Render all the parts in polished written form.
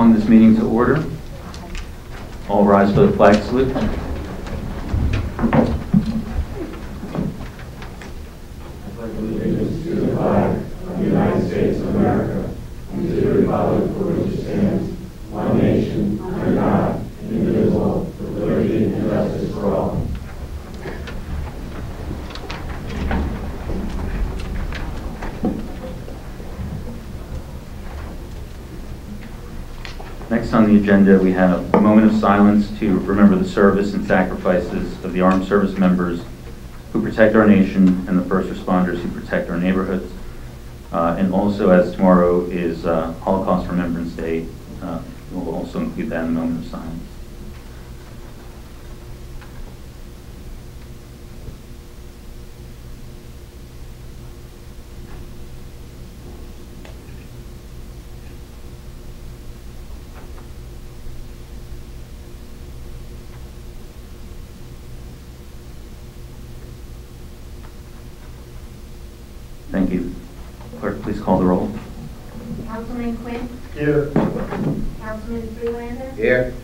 calling this meeting to order. All rise for the flag salute. Allegiance to the flag of the United States of America and to the republic for which it stands, one nation, under God, indivisible, with liberty and justice for all. Next on the agenda, we have a moment of silence to remember the service and sacrifices of the armed service members who protect our nation and the first responders who protect our neighborhoods. And also, as tomorrow is Holocaust Remembrance Day, we'll also include that in the moment of silence. Thank you. Clerk, please call the roll. Councilman Quinn? Here. Councilman Freelander? Here.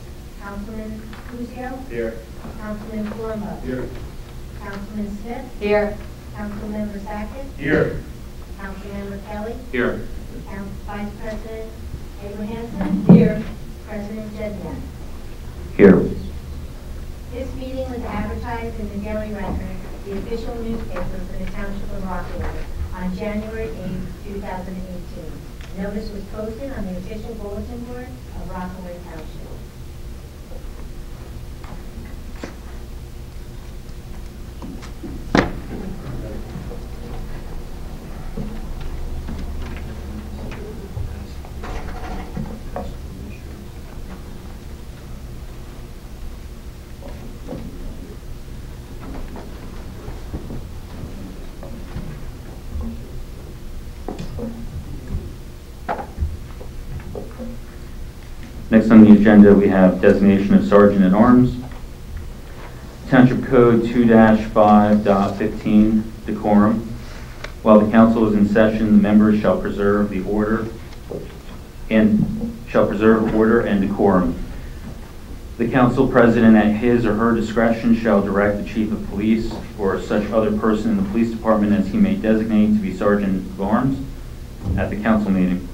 Councilman Lucio? Here. Councilman Colombo? Here. Councilman Smith? Here. Councilmember Sackett? Here. Councilmember Kelly? Here. Vice President Abrahamson? Here. President Jedniak. Here. This meeting was advertised in the Daily Record, the official newspaper for the Township of Rockaway, on January 8, 2018. Notice was posted on the official bulletin board of Rockaway Township. Next on the agenda, we have designation of Sergeant at Arms. Township Code 2-5.15, decorum. While the council is in session, the members shall preserve order and decorum. The council president, at his or her discretion, shall direct the chief of police or such other person in the police department as he may designate to be sergeant of arms at the council meeting.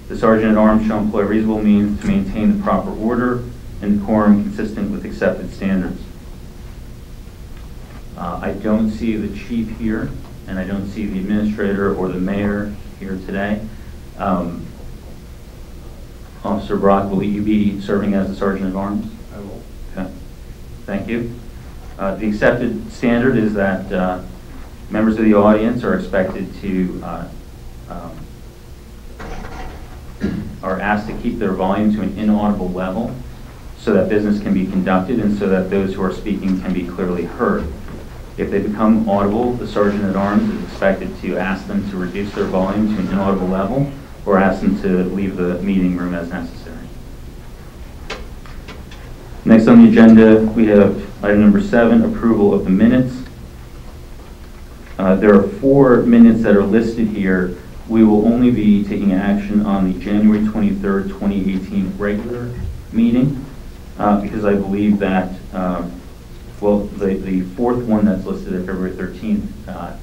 The sergeant at arms shall employ reasonable means to maintain the proper order and decorum consistent with accepted standards. I don't see the chief here, and I don't see the administrator or the mayor here today. Officer Brock, will you be serving as the sergeant at arms? I will. Okay, thank you. The accepted standard is that members of the audience are expected to are asked to keep their volume to an inaudible level so that business can be conducted and so that those who are speaking can be clearly heard. If they become audible, the sergeant at arms is expected to ask them to reduce their volume to an inaudible level or ask them to leave the meeting room as necessary. Next on the agenda, we have item number 7, approval of the minutes. There are 4 minutes that are listed here. We will only be taking action on the January 23rd, 2018 regular meeting because I believe that, the 4th one that's listed at February 13th,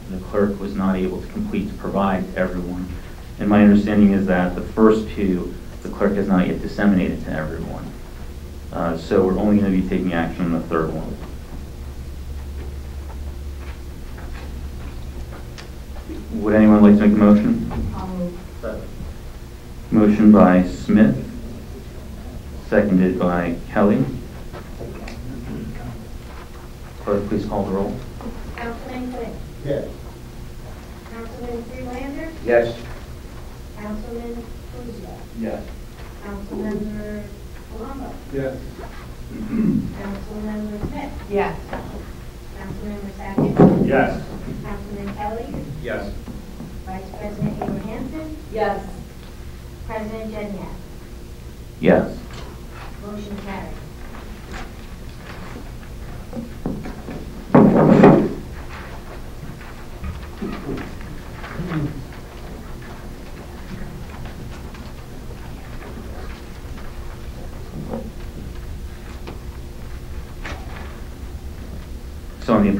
the clerk was not able to complete to provide to everyone. And my understanding is that the first 2, the clerk has not yet disseminated to everyone. So we're only going to be taking action on the 3rd one. Would anyone like to make a motion? Motion by Smith, seconded by Kelly. Clerk, please call the roll. Councilman Quinn? Yes. Councilman Freelander? Yes. Councilman Lucio? Yes. Councilmember Colombo? Yes. Councilmember Smith? Yes. Councilmember Sackett? Yes. Councilman Kelly? Yes. Vice President Abrahamson? Yes. President Jedniak. Yes. Motion carried.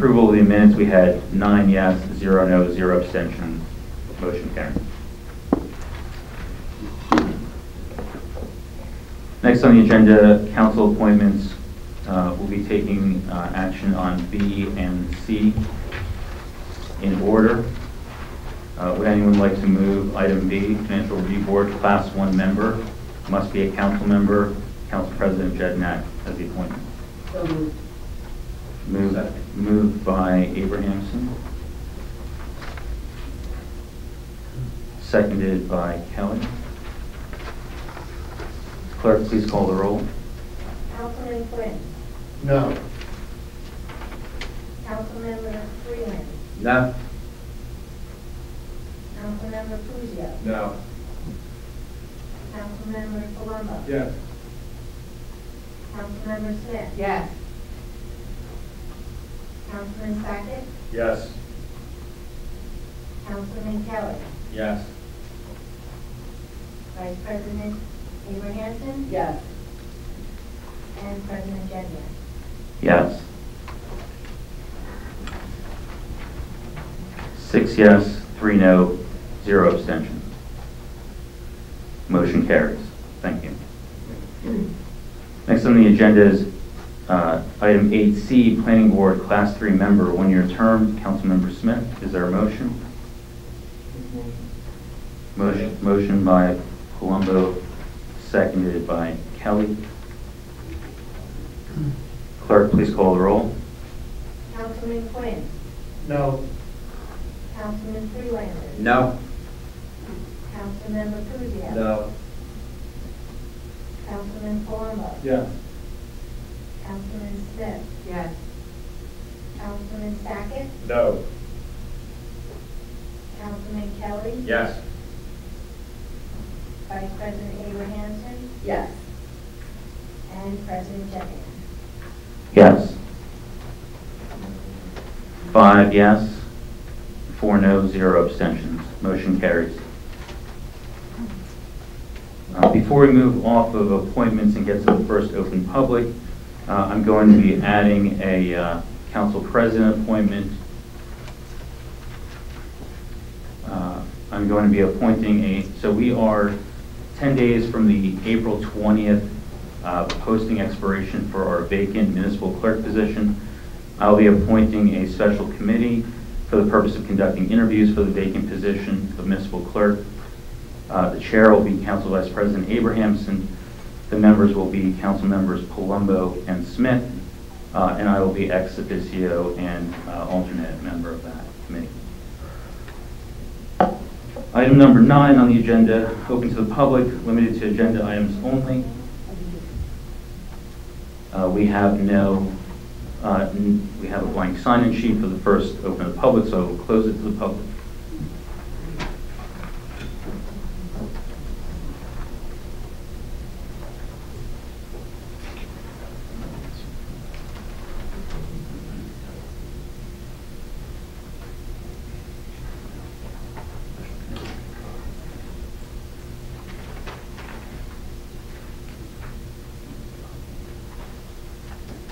approval of the minutes, we had 9 yes, 0 no, 0 abstentions. Motion carried. Next on the agenda, council appointments. We'll be taking action on B and C in order. Would anyone like to move item B, Financial Review Board Class 1 member? Must be a council member. Council President Jednak as the appointment. So moved. Moved by Abrahamson. Seconded by Kelly. Clerk, please call the roll. Councilman Quinn. No. Councilmember Freeland. No. Councilmember Puccio. No. Councilmember Palumbo. Yes. Councilmember Smith. Yes. Councilman Sackett. Yes. Councilman Kelly. Yes. Vice President Abrahamson. Yes. And President Jednak. Yes. 6 yes, 3 no, 0 abstentions. Motion carries. Thank you. Next on the agenda is item 8C, Planning Board Class 3 member, 1-year term. Councilmember Smith, is there a motion? Motion by Palumbo, seconded by Kelly. Clerk, please call the roll. Councilman Quinn. No. Councilman Freelander. No. Councilmember Puccio. No. Councilman Palumbo. Yes. Councilman Smith. Yes. Councilman Sackett. No. Councilman Kelly. Yes. Vice President Abrahamson. Yes. And President Jednak. Yes. 5 yes, 4 no, 0 abstentions. Motion carries. Before we move off of appointments and get to the first open public, I'm going to be adding a council president appointment. I'm going to be appointing so we are 10 days from the April 20th posting expiration for our vacant municipal clerk position. I'll be appointing a special committee for the purpose of conducting interviews for the vacant position of municipal clerk. The chair will be Council Vice President Abrahamson. The members will be Council members Palumbo and Smith, and I will be ex officio and alternate member of that committee. Item number 9 on the agenda, open to the public, limited to agenda items only. We have a blank sign-in sheet for the first open to the public, so I will close it to the public.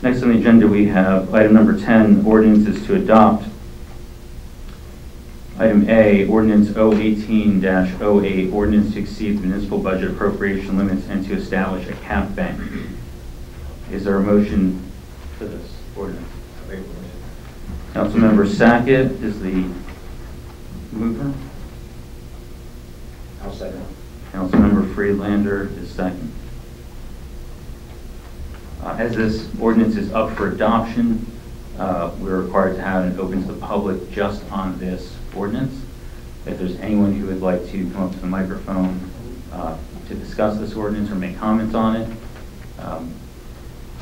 Next on the agenda, we have item number 10, ordinances to adopt. Item A, ordinance 018-08, ordinance to exceed the municipal budget appropriation limits and to establish a cap bank. Is there a motion for this ordinance? Councilmember Sackett is the mover. I'll second. Councilmember Friedlander is second. As this ordinance is up for adoption, we're required to have it open to the public just on this ordinance. If there's anyone who would like to come up to the microphone to discuss this ordinance or make comments on it,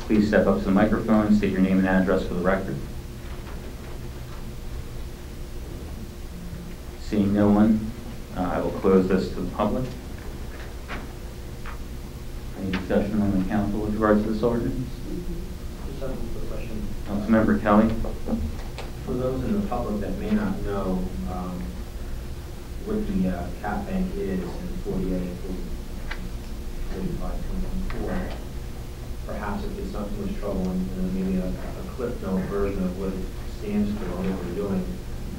please step up to the microphone, state your name and address for the record. Seeing no one, I will close this to the public. Any discussion on the council with regards to this ordinance? Just have a quick question. Councilmember Kelly. For those in the public that may not know what the cap bank is in 48, 45, 24, perhaps if it's not too much trouble, and maybe a clip note version of what it stands for what we're doing.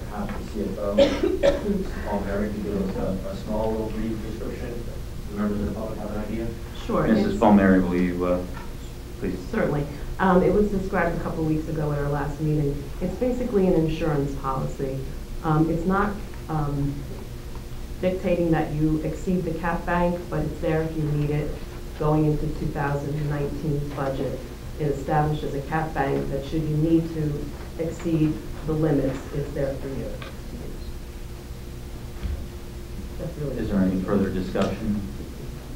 Perhaps the CFO, Mr. Palmieri, could give us a small little brief description. Do members of the public have an idea? Sure. Mrs. Palmieri, will you please? Certainly. It was described a couple of weeks ago at our last meeting. It's basically an insurance policy. It's not dictating that you exceed the cap bank, but it's there if you need it going into 2019's budget. It establishes a cap bank that should you need to exceed the limits, it's there for you. That's really Is there any further discussion?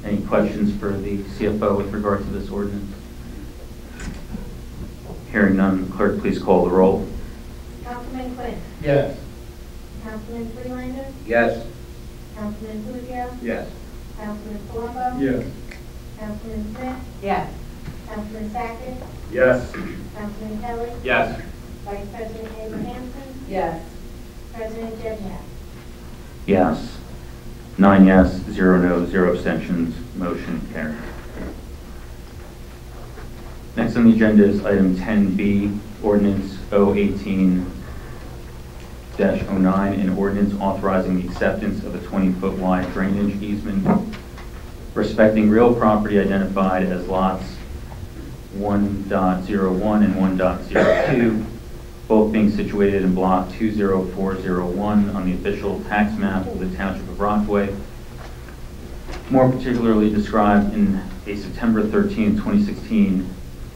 Any questions for the CFO with regard to this ordinance? Hearing none, clerk, please call the roll. Councilman Quinn. Yes. Councilman Freelander. Yes. Councilman Puccio. Yes. Councilman Palumbo. Yes. Councilman Smith. Yes. Councilman Sackett. Yes. Councilman Kelly. Yes. Vice President Abrahamson. Yes. President Jeff. Yes. 9 yes, 0 no, 0 abstentions. Motion carried. Next on the agenda is item 10B, ordinance 018-09, an ordinance authorizing the acceptance of a 20-foot wide drainage easement respecting real property identified as lots 1.01 and 1.02, both being situated in block 20401 on the official tax map of the Township of Rockaway, more particularly described in a September 13, 2016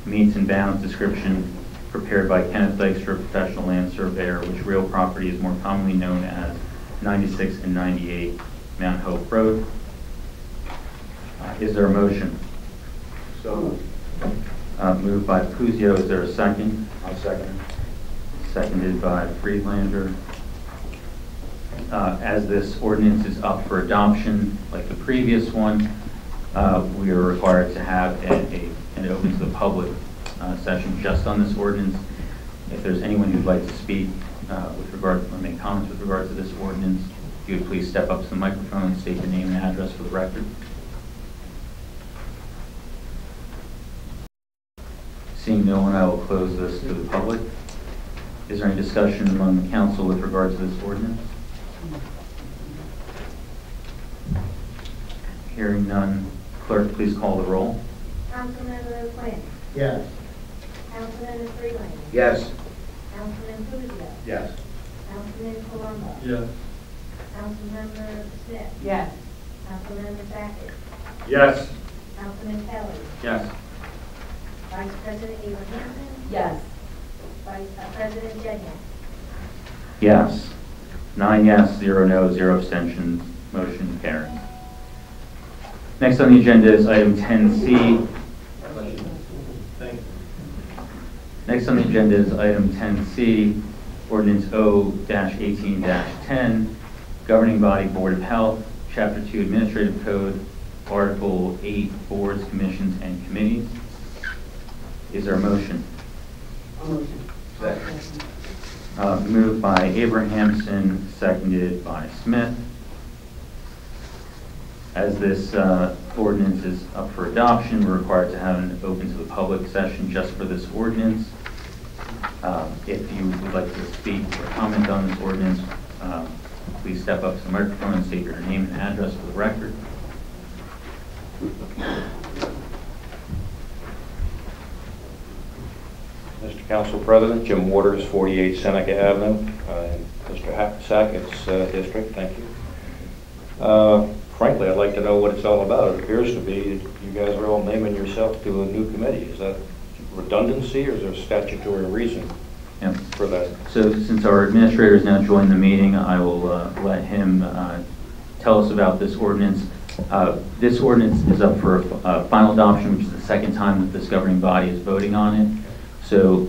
meets and bounds description prepared by Kenneth Dykstra, professional land surveyor, which real property is more commonly known as 96 and 98 Mount Hope Road. Is there a motion? So. Moved by Puccio. Is there a second? I'll second. Seconded by Friedlander. As this ordinance is up for adoption, like the previous one, we are required to have an open to the public session just on this ordinance. If there's anyone who'd like to speak with regard or make comments with regard to this ordinance, if you would please step up to the microphone and state your name and address for the record. Seeing no one, I will close this to the public. Is there any discussion among the council with regard to this ordinance? Hearing none, clerk, please call the roll. Councilmember Quinn. Yes. Councilman Freelander. Yes. Councilman Puccio. Yes. Councilman Palumbo. Yes. Councilmember Smith. Yes. Councilmember Sackett. Yes. Councilman Kelly. Yes. Vice President Abrahamson. Yes. President Jeff. Yes. 9 yes, 0 no, 0 abstentions. Motion carries. Next on the agenda is item 10C. Next on the agenda is item 10C, ordinance 0-18-10, governing body Board of Health, Chapter 2 Administrative Code, Article 8 Boards, Commissions, and Committees. Is there a motion? Second. Moved by Abrahamson, seconded by Smith. As this ordinance is up for adoption, we're required to have an open to the public session just for this ordinance. If you would like to speak or comment on this ordinance, please step up to the microphone and state your name and address for the record. Mr. Council President, Jim Waters, 48 Seneca Avenue, in Mr. Sackett's district. Thank you. Frankly, I'd like to know what it's all about. It appears to be that you guys are all naming yourself to a new committee. Is that redundancy, or is there a statutory reason for that? So since our administrator has now joined the meeting, I will let him tell us about this ordinance. This ordinance is up for final adoption, which is the second time that this governing body is voting on it. So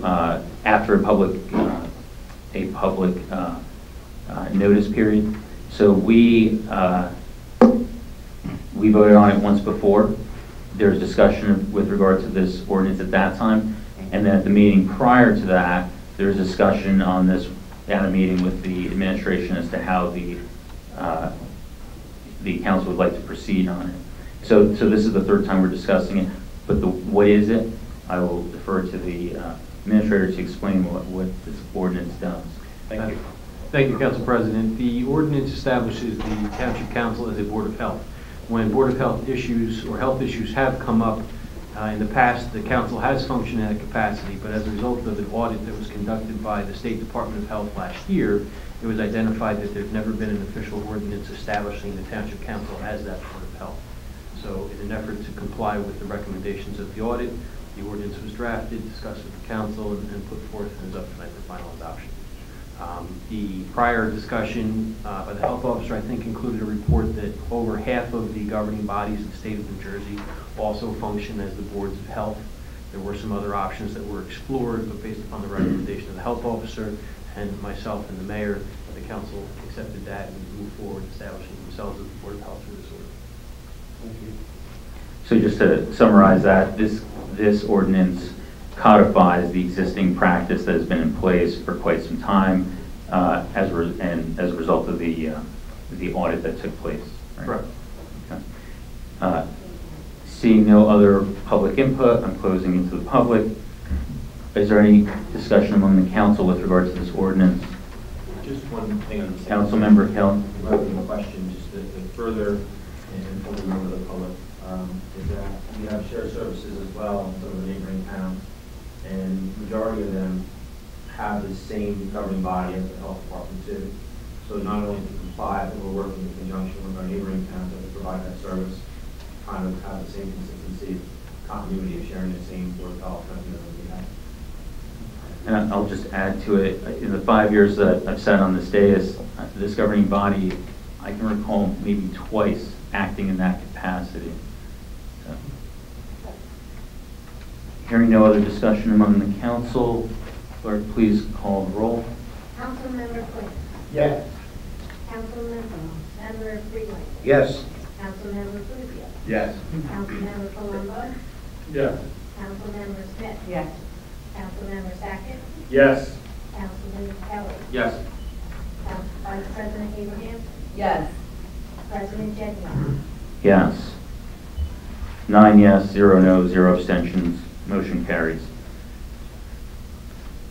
after a public notice period. So we voted on it once before. There was discussion with regard to this ordinance at that time, and then at the meeting prior to that, there was discussion on this at a meeting with the administration as to how the council would like to proceed on it. So this is the third time we're discussing it. But what is it? I will defer to the administrator to explain what this ordinance does. Thank you. Thank you, Council President. The ordinance establishes the Township Council as a Board of Health. When Board of Health issues or health issues have come up in the past, the council has functioned in that capacity, but as a result of an audit that was conducted by the State Department of Health last year, it was identified that there's never been an official ordinance establishing the Township Council as that Board of Health. So in an effort to comply with the recommendations of the audit, the ordinance was drafted, discussed with the council, and put forth and is up tonight for final adoption. The prior discussion by the health officer, I think, included a report that over half of the governing bodies in the state of New Jersey also function as the boards of health. There were some other options that were explored, but based upon the recommendation of the health officer and myself and the mayor, the council accepted that and moved forward establishing themselves as the Board of Health through this order. Thank you. So just to summarize that, this ordinance codifies the existing practice that has been in place for quite some time as a result of the audit that took place. Right? Correct. Okay. Seeing no other public input, I'm closing into the public. Is there any discussion among the council with regard to this ordinance? Just one thing on the Councilmember Kelly. a question, just to further inform the member of the public, is that we have shared services as well in some of the neighboring towns, and majority of them have the same governing body as the health department too. So not only to comply, but we're working in conjunction with our neighboring towns that provide that service, kind of have the same consistency, continuity of sharing the same Board of Health mechanism we have. And I'll just add to it, in the 5 years that I've sat on this dais, this governing body, I can recall maybe twice acting in that capacity. So. Hearing no other discussion among the council, clerk, please call the roll. Councilmember Quinn. Yes. Councilmember Freeland. Yes. Councilmember Fuzio. Yes. Councilmember Palumbo. Yes. Councilmember Smith. Yes. Councilmember Sackett. Yes. Councilmember Kelly. Yes. Vice President Abraham. Yes. President Jenny. Yes. 9 yes, 0 no, 0 abstentions. Motion carries.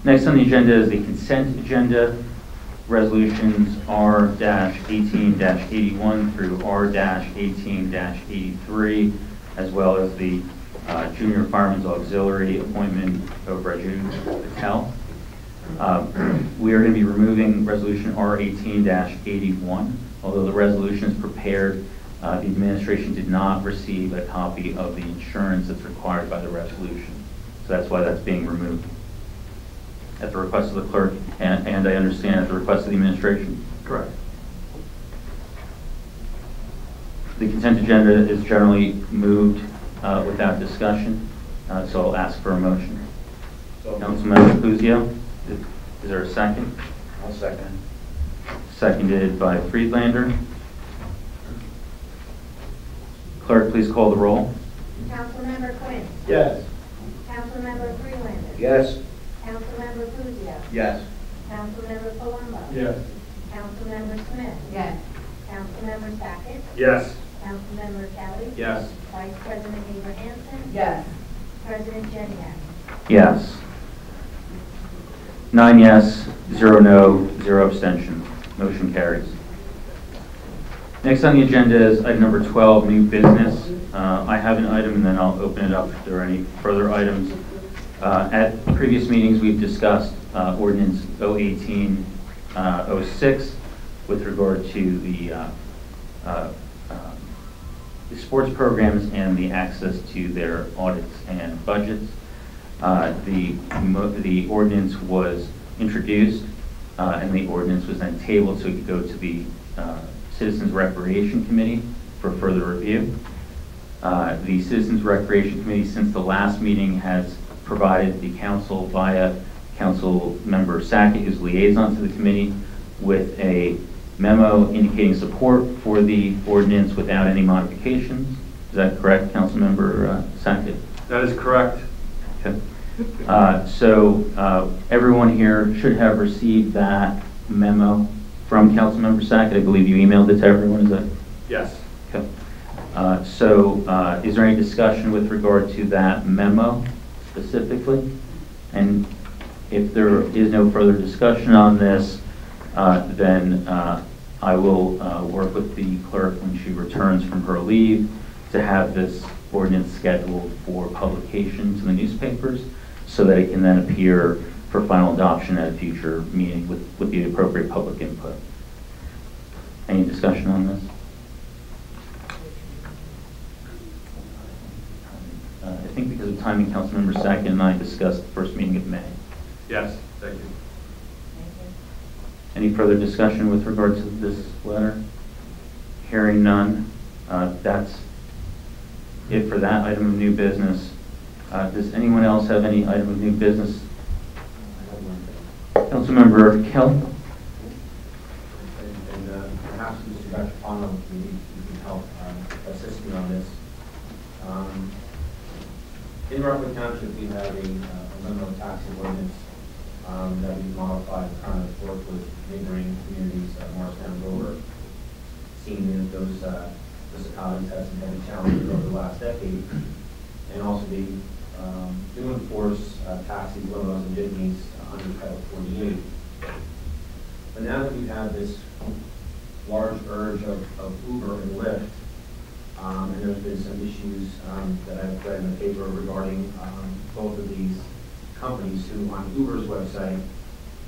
Next on the agenda is the consent agenda. Resolutions R-18-81 through R-18-83, as well as the Junior Fireman's Auxiliary appointment of Raju Patel. We are going to be removing Resolution R-18-81. Although the resolution is prepared, the administration did not receive a copy of the insurance that's required by the resolution. So that's why that's being removed. At the request of the clerk, and I understand at the request of the administration. Correct. The consent agenda is generally moved without discussion, so I'll ask for a motion. Councilmember Fuzio, is there a second? I'll second. Seconded by Friedlander. Clerk, please call the roll. Councilmember Quinn. Yes. Councilmember Freeland. Yes. Councilmember Fuzio. Yes. Councilmember Palumbo. Yes. Councilmember Smith. Yes. Councilmember Sackett. Yes. Councilmember Kelly. Yes. Vice President Abrahamson. Yes. President Jenny. Yes. 9 yes, 0 no, 0 abstentions. Motion carries. Next on the agenda is item number 12, new business. I have an item and then I'll open it up if there are any further items. At previous meetings, we've discussed ordinance 018-06 with regard to the sports programs and the access to their audits and budgets. The ordinance was introduced and the ordinance was then tabled so it could go to the Citizens Recreation Committee for further review. The Citizens Recreation Committee, since the last meeting, has provided the council via Council Member Sackett, who's liaison to the committee, with a memo indicating support for the ordinance without any modifications. Is that correct, Council Member Sackett? That is correct. Okay. So everyone here should have received that memo from Councilmember Sackett. I believe you emailed it to everyone, is that? Yes. Okay. So is there any discussion with regard to that memo specifically? And If there is no further discussion on this, then I will work with the clerk when she returns from her leave to have this ordinance scheduled for publication to the newspapers so that it can then appear for final adoption at a future meeting with the appropriate public input. Any discussion on this? I think because of timing, Councilmember Sackett and I discussed the first meeting of May. Yes, thank you. Any further discussion with regard to this letter? Hearing none, that's it for that item of new business. Does anyone else have any item of new business? Councilmember Kell? And perhaps Mr. Gachapano, you can help assist me on this. In Rockaway Township, we have a limo taxi ordinance that we modified to kind of work with neighboring communities, Morristown, Dover. Seeing that those municipalities had some heavy challenges over the last decade, and also they do enforce taxis, limos, and jitneys under Title 48. But now that we have this large urge of Uber and Lyft, and there's been some issues that I've read in the paper regarding both of these companies who, on Uber's website,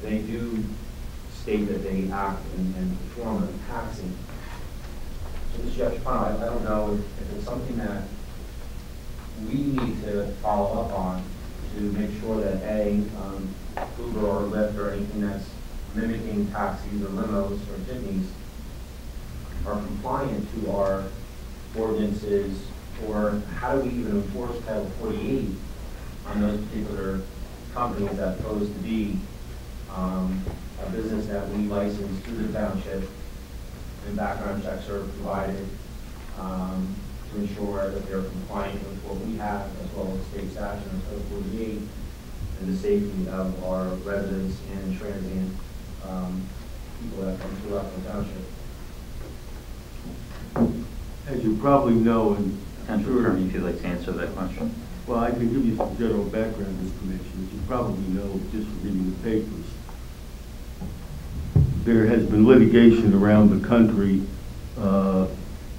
they do state that they act and perform a taxi. So, Mr. Gachapano, I don't know if it's something that we need to follow up on to make sure that A, Uber or Lyft or anything that's mimicking taxis or limos or jitneys are compliant to our ordinances, or how do we even enforce Title 48 on those particular companies that pose to be a business that we license through the township, and background checks are provided to ensure that they're compliant with what we have, as well as state statute and Title 48, and the safety of our residents and transient people that come through Rockaway Township. As you probably know, and Potential attorney, if you'd like to answer that question. well, I can give you some general background information, as you probably know just from reading the papers. There has been litigation around the country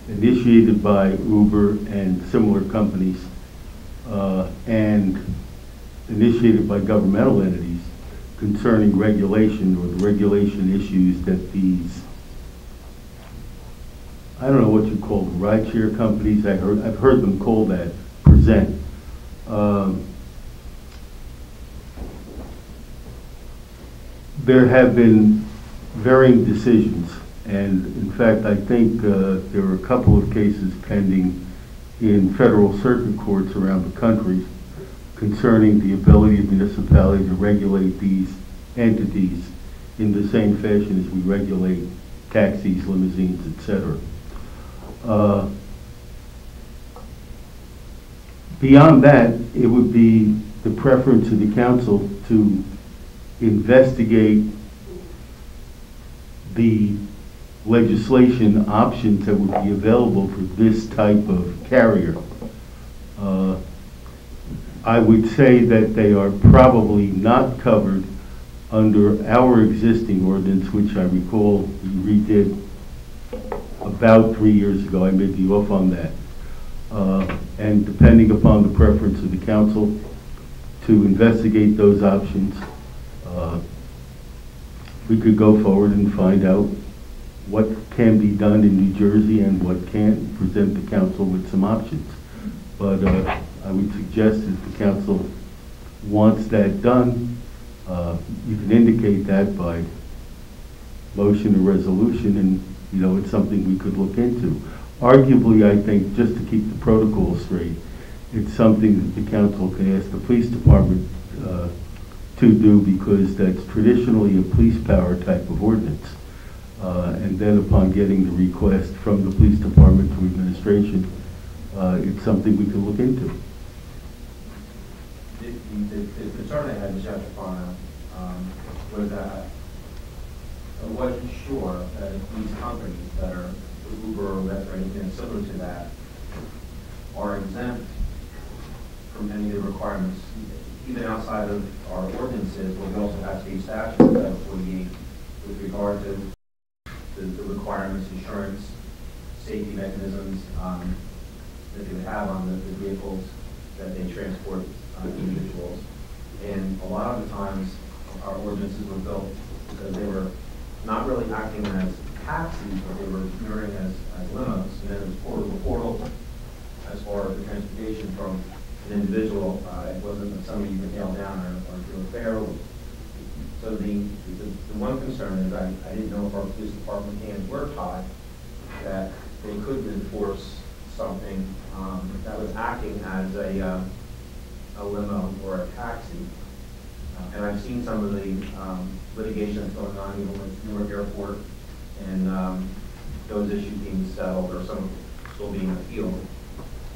initiated by Uber and similar companies and initiated by governmental entities concerning regulation or the regulation issues that these, I don't know what you call them, rideshare companies, I've heard them called that, present. There have been varying decisions, and in fact I think there are a couple of cases pending in federal circuit courts around the country concerning the ability of municipalities to regulate these entities in the same fashion as we regulate taxis, limousines, etc. Beyond that, it would be the preference of the council to investigate the legislation options that would be available for this type of carrier. I would say that they are probably not covered under our existing ordinance, which I recall we redid about 3 years ago. I may be off on that. And depending upon the preference of the council to investigate those options, we could go forward and find out what can be done in New Jersey and what can't, present the council with some options. But I would suggest if the council wants that done, you can indicate that by motion or resolution, and you know, it's something we could look into. Arguably, I think, just to keep the protocol straight, it's something that the council can ask the police department to do, because that's traditionally a police power type of ordinance. And then upon getting the request from the police department to administration, it's something we can look into. The concern I had, Mr. Gachapano, was that I wasn't sure that these companies that are Uber or Lyft or anything similar to that are exempt from from any of the requirements, even outside of our ordinances, but we also have state statutes, Title 48, with regard to the requirements, insurance, safety mechanisms that they would have on the vehicles that they transport individuals. And a lot of the times, our ordinances were built because they were not really acting as taxis, but they were mirroring as limos. And then it was portal to portal as far as the transportation from an individual. It wasn't somebody you could nail down or do a fare. So the one concern is I didn't know if our police department hands were tied, that they couldn't enforce something that was acting as a limo or a taxi. And I've seen some of the litigation that's going on even with Newark Airport and those issues being settled or some still being appealed.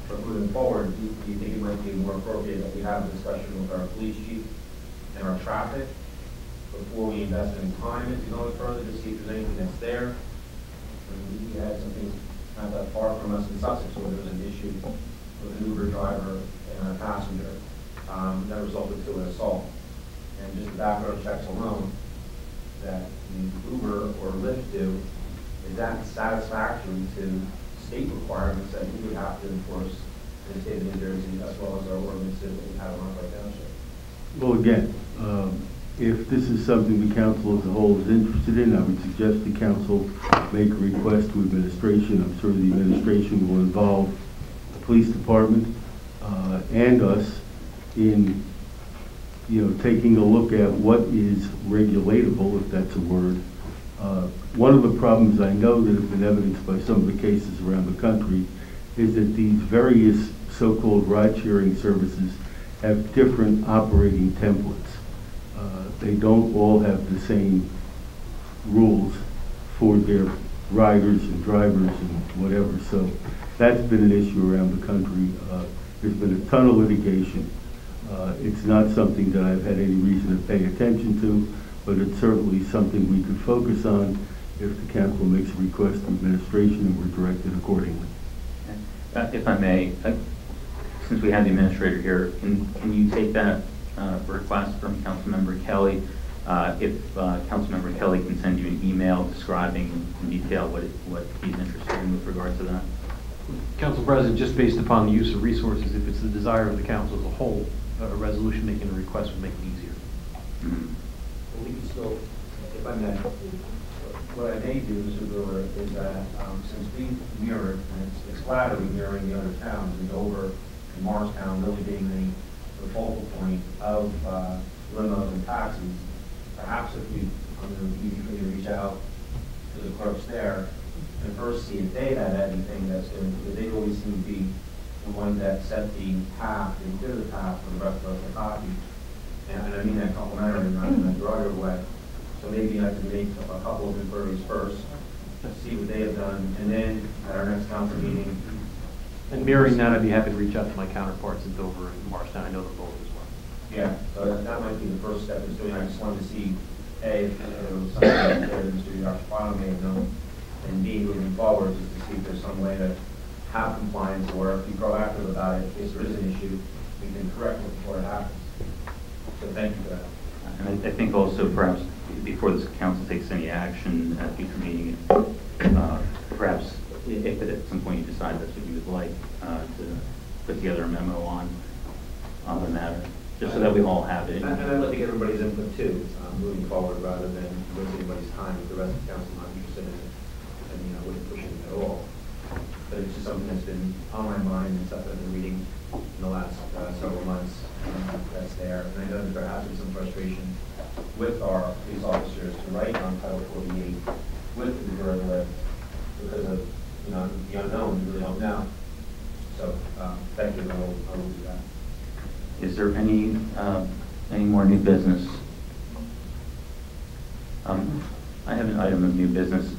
But moving forward, do you think it might be more appropriate that we have a discussion with our police chief and our traffic before we invest any time into going further to see if there's anything that's there? And we had something not that far from us in Sussex where there was an issue with an Uber driver and a passenger that resulted to an assault. And just the background checks alone that the Uber or Lyft do, is that satisfactory to state requirements that we would have to enforce in the state of New Jersey as well as our ordinances that we have in Rockaway Township? Well, again, if this is something the council as a whole is interested in, I would suggest the council make a request to administration. I'm sure the administration will involve the police department and us in, taking a look at what is regulatable, if that's a word. One of the problems I know that have been evidenced by some of the cases around the country is that these various so-called ride-sharing services have different operating templates. They don't all have the same rules for their riders and drivers and whatever. So that's been an issue around the country. There's been a ton of litigation. It's not something that I've had any reason to pay attention to, but it's certainly something we could focus on if the council makes a request to administration and we're directed accordingly. If I may, since we have the administrator here, can you take that request from Councilmember Kelly? If Councilmember Kelly can send you an email describing in detail what he's interested in with regard to that. Council President, just based upon the use of resources, if it's the desire of the council as a whole, a resolution making a request would make it easier. Mm-hmm. Well, we can still, if I may, what I may do, Mr. Brewer, is that since we mirrored, and it's flattery mirroring the other towns, and Dover and Morristown really being the focal point of limos and taxis, perhaps if we, I'm going to be easy for you to reach out to the clerks there and first see if they had anything that's going to, because they always seem to be the ones that set the path and clear the path for the rest of us to copy. And I mean that complimentary, not in a derogatory way. So maybe I could make a couple of inquiries first, see what they have done, and then at our next council meeting. And mirroring that, I'd be happy to reach out to my counterparts in Dover and Morristown. I know them both as well. Yeah, so that might be the first step is doing. I just wanted to see, A, if there was something that Mr. Yashpano may have known, and B, moving forward, just to see if there's some way to have compliance or be proactive about it. In case there is an issue, we can correct it before it happens. So thank you for that. And I think also perhaps before this council takes any action at a future meeting, perhaps if at some point you decide that's what you would like to put together a memo on the matter, just so that we all have it. And I'd like to get everybody's input too, moving forward rather than waste anybody's time if the rest of the council not interested in it. And I wouldn't push it at all. But it's just something that's been on my mind and stuff that I've been reading in the last several months. That's there. And I know that there has been some frustration with our police officers to write on Title 48 with the Lift because of the unknown. We really don't know. So thank you. I will do that. Is there any more new business? I have an item of new business.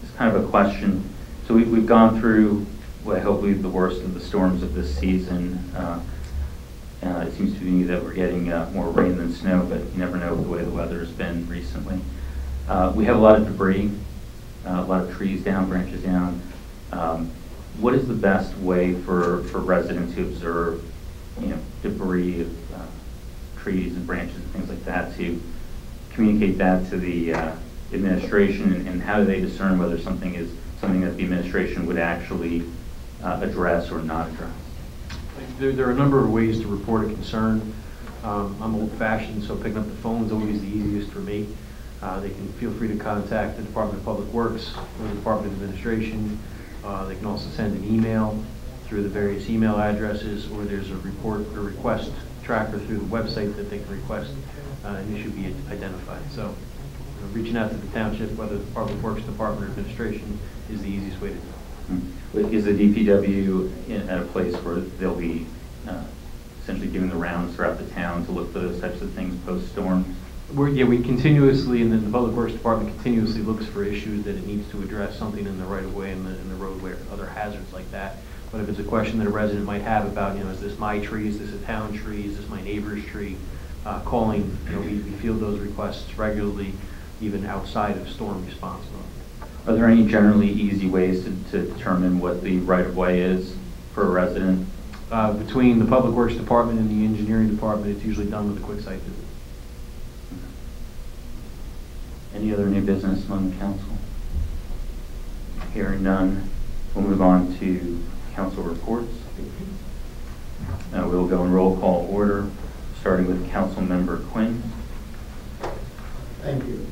It's kind of a question. So we've gone through what I hope will be the worst of the storms of this season. It seems to me that we're getting more rain than snow, but you never know the way the weather has been recently. We have a lot of debris, a lot of trees down, branches down. What is the best way for residents to observe debris of trees and branches and things like that, to communicate that to the administration, and how do they discern whether something is something that the administration would actually address or not address? There are a number of ways to report a concern. I'm old-fashioned, so picking up the phone is always the easiest for me. They can feel free to contact the Department of Public Works or the Department of Administration. They can also send an email through the various email addresses, or there's a report or request tracker through the website that they can request an issue be identified. So reaching out to the township, whether the Public Works Department or Administration, is the easiest way to do it. Is the DPW at a place where they'll be essentially doing the rounds throughout the town to look for those types of things post-storm? We continuously, and then the Public Works Department continuously looks for issues that it needs to address, something in the right-of-way, in the roadway, or other hazards like that. But if it's a question that a resident might have about, is this my tree, is this a town tree, is this my neighbor's tree, calling, we field those requests regularly, even outside of storm response mode. Are there any generally easy ways to determine what the right-of-way is for a resident? Between the Public Works Department and the Engineering Department, it's usually done with a quick site visit. Any other new business among the council? Hearing none, we'll move on to council reports. We'll go in roll call order, starting with Council Member Quinn. Thank you.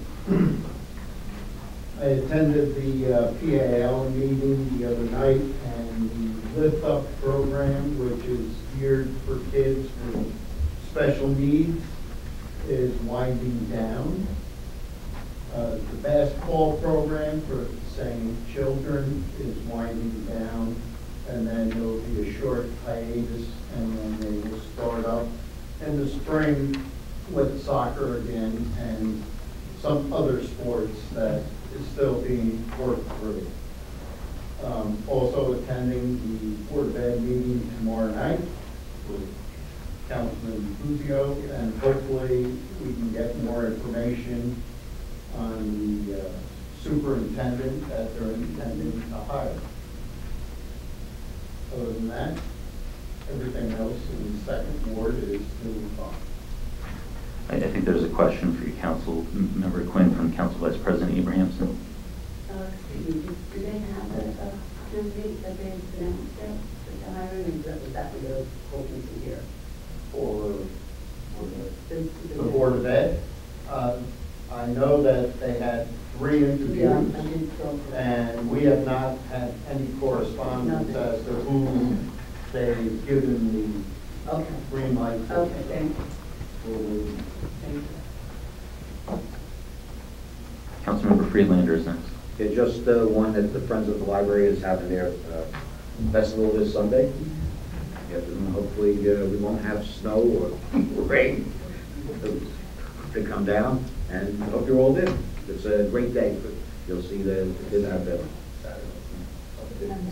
I attended the PAL meeting the other night, and the Lift Up program, which is geared for kids with special needs, is winding down. The basketball program for the same children is winding down, and then there will be a short hiatus, and then they will start up in the spring with soccer again and some other sports that is still being worked through. Also attending the Board of Ed meeting tomorrow night with Councilman Fuzio, and hopefully we can get more information on the superintendent that they're intending to hire. Other than that, everything else in the second ward is moving on. I think there's a question for you, Council Member Quinn, from Council Vice President Abrahamson. Excuse me, do they have a due date that they announced yet for the hiring, and was that the openings in here? For the Board of Ed, I know that they had 3 interviews, and we have not had any correspondence as to who they've given the green light. Okay, thank you. Thank you. Councilmember Friedlander is next. Yeah, just one that the Friends of the Library is having their festival this Sunday. Yeah, hopefully we won't have snow or rain to come down, and I hope you're all there. It's a great day. You'll see the kids out there.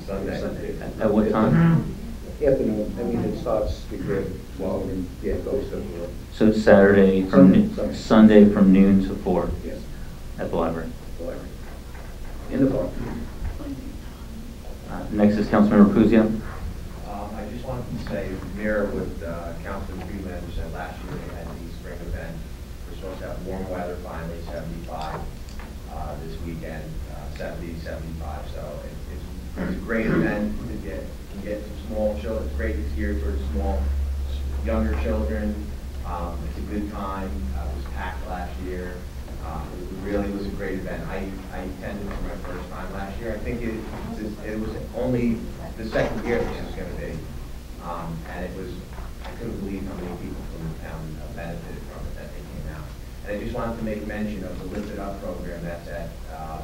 Sunday. At what time? Afternoon. I mean, it starts before 12 and it goes to 4. So it's Saturday from Sunday from noon to 4. Yes. At the library. In the park. Next is Councilmember Puzio. I just wanted to say, mirror what Councilman Friedlander said last year. They had the spring event. We're supposed to have warm weather finally, 75 this weekend, 70, 75. So it's a great event to get some small children. It's great. It's geared for small, younger children. It's a good time. It was packed last year. It really was a great event. I attended for my first time last year. I think it was only the second year this was going to be. And I couldn't believe how many people from the town benefited from it, that they came out. And I just wanted to make mention of the Lift It Up program that's at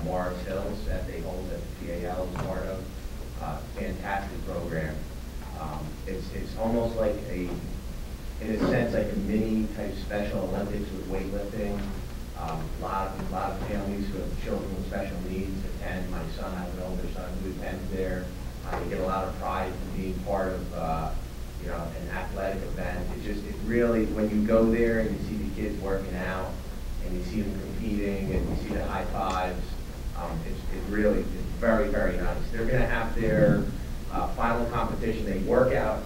Morris Hills that they hold at the PAL as part of. Fantastic program. It's almost like in a sense, like a mini type Special Olympics with weightlifting. A lot of families who have children with special needs attend. My son, I have an older son who attends there. They get a lot of pride from being part of an athletic event. It really, when you go there and you see the kids working out and you see them competing and you see the high fives, it's very, very nice. They're going to have their final competition. They work out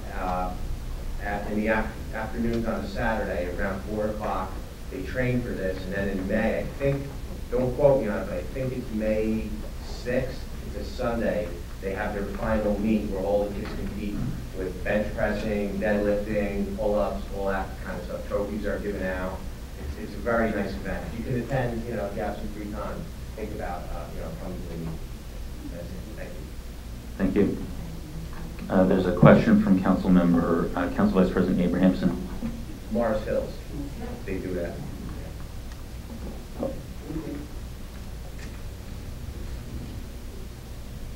in the afternoons on a Saturday, around 4 o'clock. They train for this, and then in May, I think, don't quote me on it, but I think it's May 6th, it's a Sunday, they have their final meet where all the kids compete with bench pressing, deadlifting, pull-ups, all that kind of stuff. Trophies are given out. It's a very nice event. If you can attend, if you have some free time, think about, coming to the meet. That's it. Thank you. Thank you. There's a question from Council Vice President Abrahamson. Morris Hills, they do that.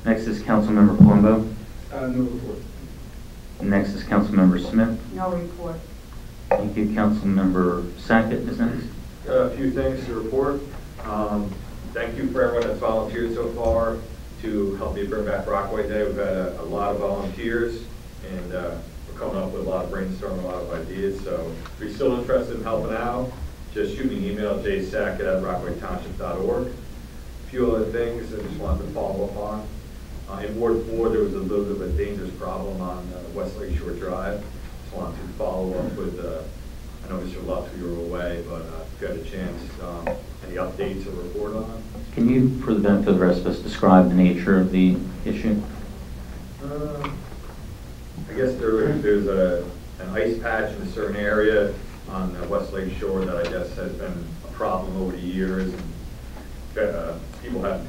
Next is Councilmember Palumbo. No report. Next is Councilmember Smith. No report. Thank you. Councilmember Sackett is next. A few things to report. Thank you for everyone that's volunteered so far to help me bring back Rockaway Day. We've had a lot of volunteers, and we're coming up with a lot of brainstorming, a lot of ideas. So if you're still interested in helping out, just shoot me an email, jsackett@RockawayTownship.org. A few other things I just wanted to follow up on. In Ward 4, there was a little bit of a dangerous problem on West Lake Shore Drive. Just wanted to follow up with, I know Mr. Lutz, you were away, but if you had a chance, any updates to report on? Can you, for the benefit of the rest of us, describe the nature of the issue? I guess there's an ice patch in a certain area on West Lake Shore that I guess has been a problem over the years. And, people have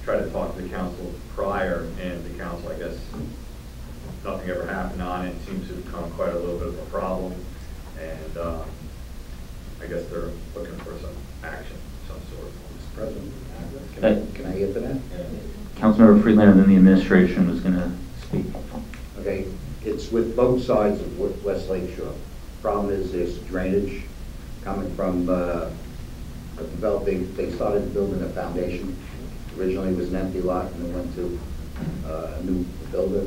tried to talk to the council prior, and the council, I guess, nothing ever happened on it. It seems to have become quite a little bit of a problem, and I guess they're looking for some action of some sort. Mr. President, can I get to that? Councilmember Freeland, and then the administration was going to speak. Okay, it's with both sides of West Lake Shore. Problem is there's drainage coming from they started building a foundation. Originally it was an empty lot, and then went to a new builder.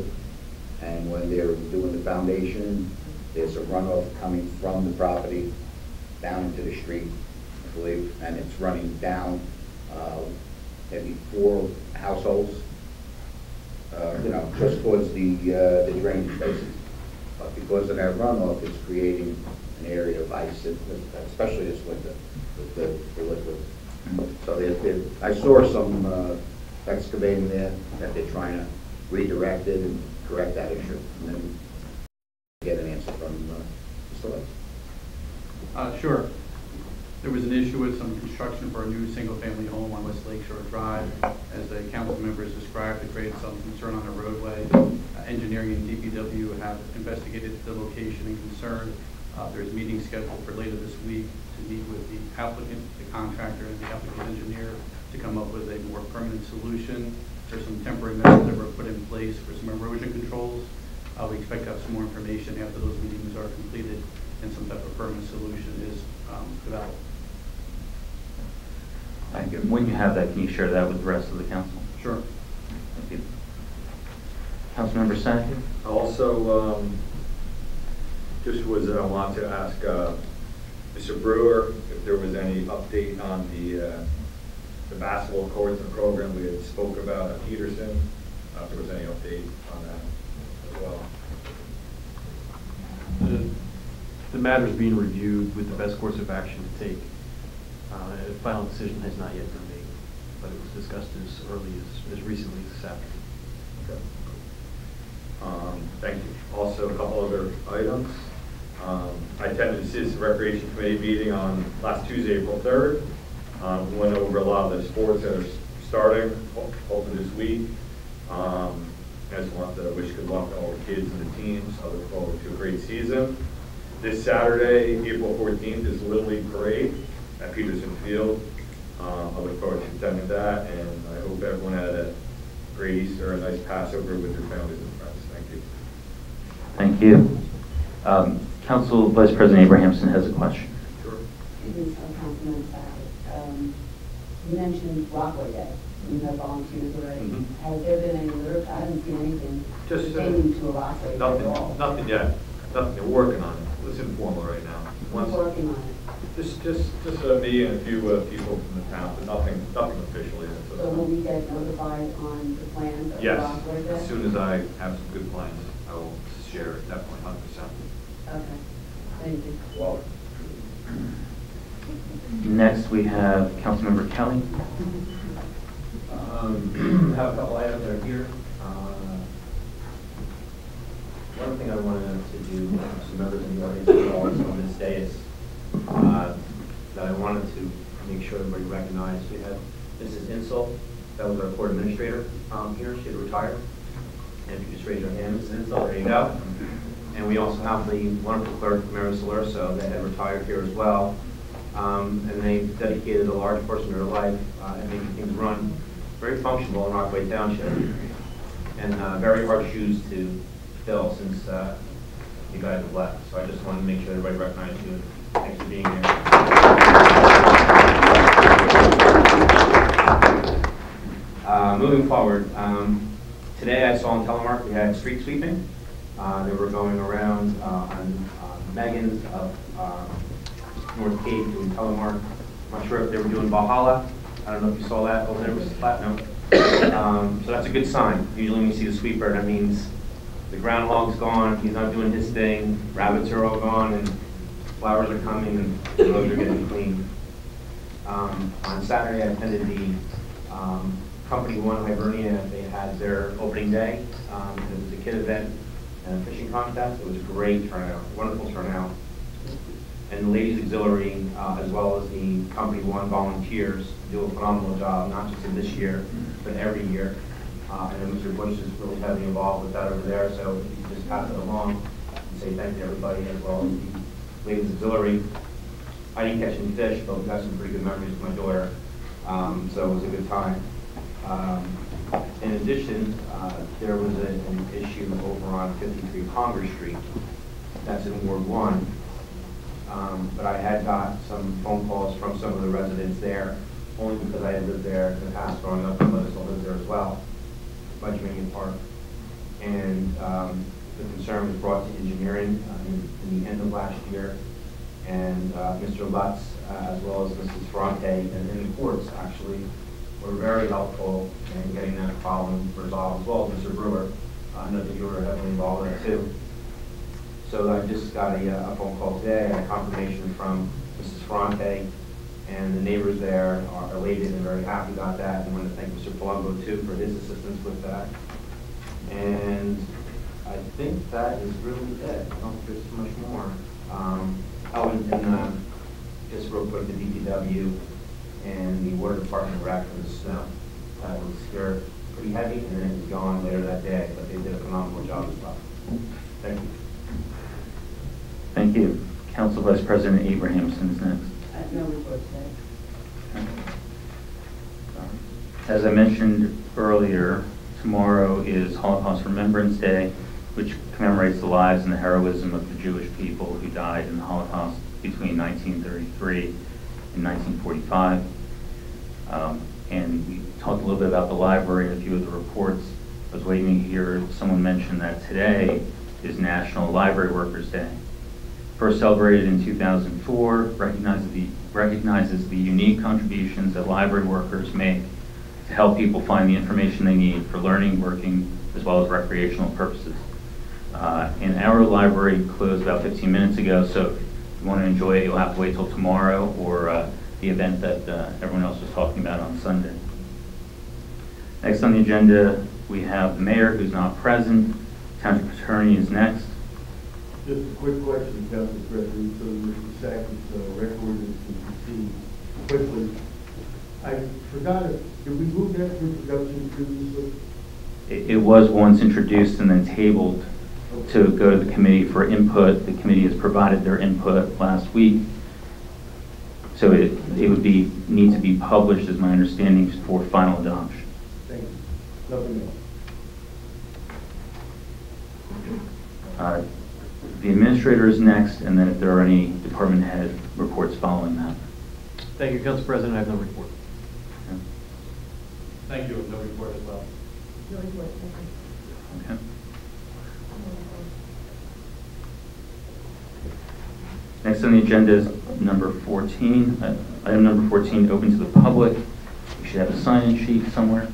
And when they're doing the foundation, there's a runoff coming from the property down into the street, I believe, and it's running down maybe 4 households, just towards the drainage basins. But because of that runoff, it's creating an area of ice, especially this winter with the liquid. So I saw some excavating there that they're trying to redirect it and correct that issue, and then get an answer from Mr. Lutz. Sure. There was an issue with some construction for a new single-family home on West Lake Shore Drive. As the council members described, it created some concern on the roadway. Engineering and DPW have investigated the location in concern. There's a meeting scheduled for later this week to meet with the applicant, the contractor, and the applicant engineer to come up with a more permanent solution. There's some temporary measures that were put in place for some erosion controls. We expect to have some more information after those meetings are completed and some type of permanent solution is developed. Thank you. When you have that, can you share that with the rest of the council? Sure. Thank you. Councilmember Sackett? Also, just wanted to ask Mr. Brewer if there was any update on the basketball courts and program we had spoke about at Peterson. If there was any update on that as well. The matter is being reviewed with the best course of action to take. A final decision has not yet been made, but it was discussed as early as recently as this afternoon. Okay. Thank you. Also, a couple other items. I attended the Citizen Recreation Committee meeting on last Tuesday, April 3rd. We went over a lot of the sports that are starting, hopefully this week. I just want to wish good luck to all the kids and the teams. I look forward to a great season. This Saturday, April 14th, is Little League Parade at Peterson Field. I look forward to attending that, and I hope everyone had a great Easter, a nice Passover with their families and friends. Thank you. Thank you. Council Vice President Abrahamson has a question. Sure. It is Councilman Sackett. You mentioned Rockaway Day. You have volunteers already. Has there been any literature? I haven't seen anything pertaining to a Rockaway Day at all. Nothing yet. Nothing. They're working on it. It's informal right now. Who's working on it? Just me and a few people from the town, but nothing official yet. So will we get notified on the plans of Yes. Rockaway Day? As soon as I have some good plans, I will share it. Definitely, 100%. Okay, thank you. Well, Next, we have Councilmember Kelly. Have a couple items that are here. One thing I wanted to do, some members in the audience as well, on this day is that I wanted to make sure everybody recognized. We had Mrs. Insel, that was our court administrator here. She had retired. And if you just raise your hand, Mrs. Insel, there you go. And we also have the wonderful clerk, Mary Salerso, that had retired here as well. And they dedicated a large portion of their life and making things run very functional in Rockaway Township. And very hard shoes to fill since you guys have left. So I just wanted to make sure everybody recognized you. Thanks for being here. Moving forward, today I saw on Telemark we had street sweeping. They were going around on Megan's of North Cape doing Telemark. I'm not sure if they were doing Valhalla. I don't know if you saw that over there, Mrs. Platinum. So that's a good sign. Usually when you see the sweeper, that means the groundhog's gone, he's not doing his thing, rabbits are all gone, and flowers are coming, and the roads are getting clean. On Saturday, I attended the Company One Hibernia. They had their opening day. It was a kid event and a fishing contest. It was a great turnout, wonderful turnout. And the Ladies Auxiliary, as well as the Company One volunteers, do a phenomenal job, not just in this year, but every year. And Mr. Bush is really heavily involved with that over there, so if you just pass it along and say thank you to everybody, as well as the Ladies Auxiliary. I didn't catch any fish, but we got some pretty good memories with my daughter, so it was a good time. In addition, there was an issue over on 53 Congress Street. That's in Ward 1. But I had got some phone calls from some of the residents there, only because I had lived there in the past growing up, and Melissa lived there as well, by Geranium Park. And the concern was brought to engineering in the end of last year. And Mr. Lutz, as well as Mrs. Ferrante, and the courts actually were very helpful in getting that problem resolved, as well as Mr. Brewer. I know that you were heavily involved in it too. So I just got a phone call today, a confirmation from Mrs. Ferrante, and the neighbors there are elated and very happy about that. And I want to thank Mr. Palumbo too for his assistance with that. And I think that is really it. I don't think there's too much more. And just real quick, the DPW and the water department were after the snow. It was here pretty heavy, and then it was gone later that day, but they did a phenomenal job as well. Thank you. Thank you. Council Vice President Abrahamson is next. No report today. As I mentioned earlier, tomorrow is Holocaust Remembrance Day, which commemorates the lives and the heroism of the Jewish people who died in the Holocaust between 1933 and 1945. And we talked a little bit about the library and a few of the reports. I was waiting to hear someone mention that today is National Library Workers Day. First celebrated in 2004, recognizes the unique contributions that library workers make to help people find the information they need for learning, working, as well as recreational purposes. And our library closed about 15 minutes ago, so if you want to enjoy it, you'll have to wait till tomorrow or the event that everyone else was talking about on Sunday. Next on the agenda, we have the mayor, who's not present. Township attorney is next. Just a quick question, Council President, so Mr. Sackett's record is to proceed quickly. I forgot it. Did we move that to introduction previously? It was once introduced and then tabled to go to the committee for input. The committee has provided their input last week. So it would need to be published, as my understanding, for final adoption. Thank you. Nothing else. The administrator is next, and then if there are any department head reports following that. Thank you, Council President. I have no report. Okay. Thank you, no report as well. No report, thank you. Okay. Next on the agenda is number 14. Item number 14, open to the public. We should have a sign-in sheet somewhere.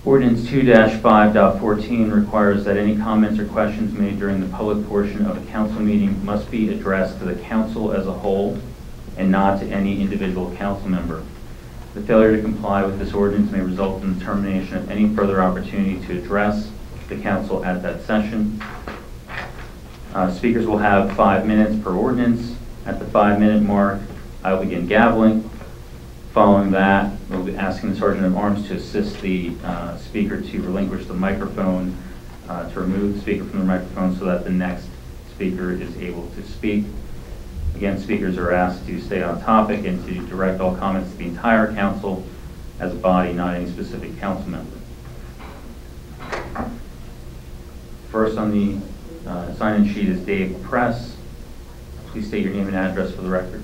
Ordinance 2-5.14 requires that any comments or questions made during the public portion of a council meeting must be addressed to the council as a whole and not to any individual council member. The failure to comply with this ordinance may result in the termination of any further opportunity to address the council at that session. Speakers will have 5 minutes per ordinance. At the 5-minute mark, I will begin gaveling. Following that, we'll be asking the Sergeant of Arms to assist the speaker to relinquish the microphone, to remove the speaker from the microphone so that the next speaker is able to speak. Again, speakers are asked to stay on topic and to direct all comments to the entire council as a body, not any specific council member. First on the sign-in sheet is Dave Press. Please state your name and address for the record.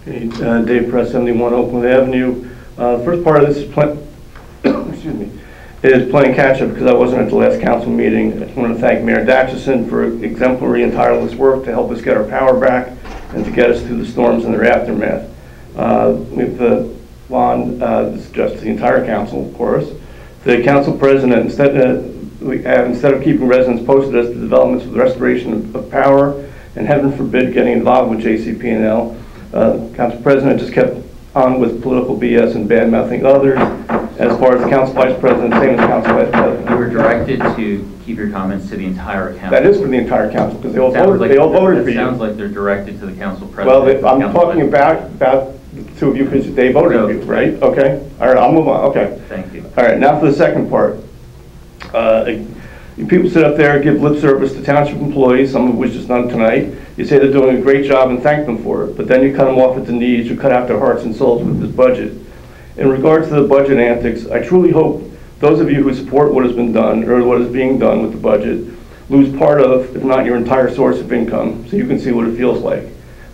Okay, Dave Press, 71 Oakland Avenue. First part of this is excuse me, is playing catch-up because I wasn't at the last council meeting. I just want to thank Mayor Datchison for exemplary and tireless work to help us get our power back and to get us through the storms and their aftermath. We've this is just the entire council, of course. The council president, instead of keeping residents posted as to developments with restoration of power, and heaven forbid getting involved with JCP&L, council president just kept on with political BS and bad-mouthing others. As far as the council vice president, same as council vice president. You were directed to keep your comments to the entire council. That is for the entire council, because they all voted for you. It sounds like they're directed to the council president. Well, I'm talking about the two of you because they voted for you, right? Okay. All right, I'll move on. Okay. Thank you. All right, now for the second part. You people sit up there and give lip service to township employees, some of which is done tonight. You say they're doing a great job and thank them for it, but then you cut them off at the knees, you cut out their hearts and souls with this budget. In regards to the budget antics, I truly hope those of you who support what has been done or what is being done with the budget lose part of, if not your entire source of income, so you can see what it feels like.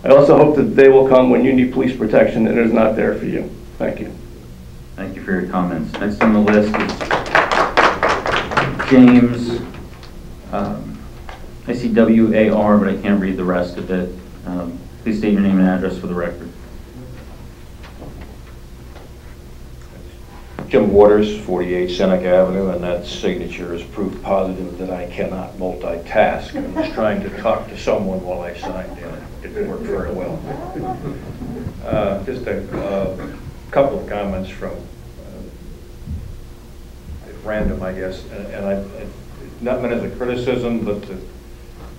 I also hope that the day will come when you need police protection and it is not there for you. Thank you. Thank you for your comments. Next on the list is James, I see W-A-R, but I can't read the rest of it. Please state your name and address for the record. Jim Waters, 48 Seneca Avenue, and that signature is proof positive that I cannot multitask. I was trying to talk to someone while I signed in. It didn't work very well. Just a couple of comments from random, I guess, and not meant as a criticism, but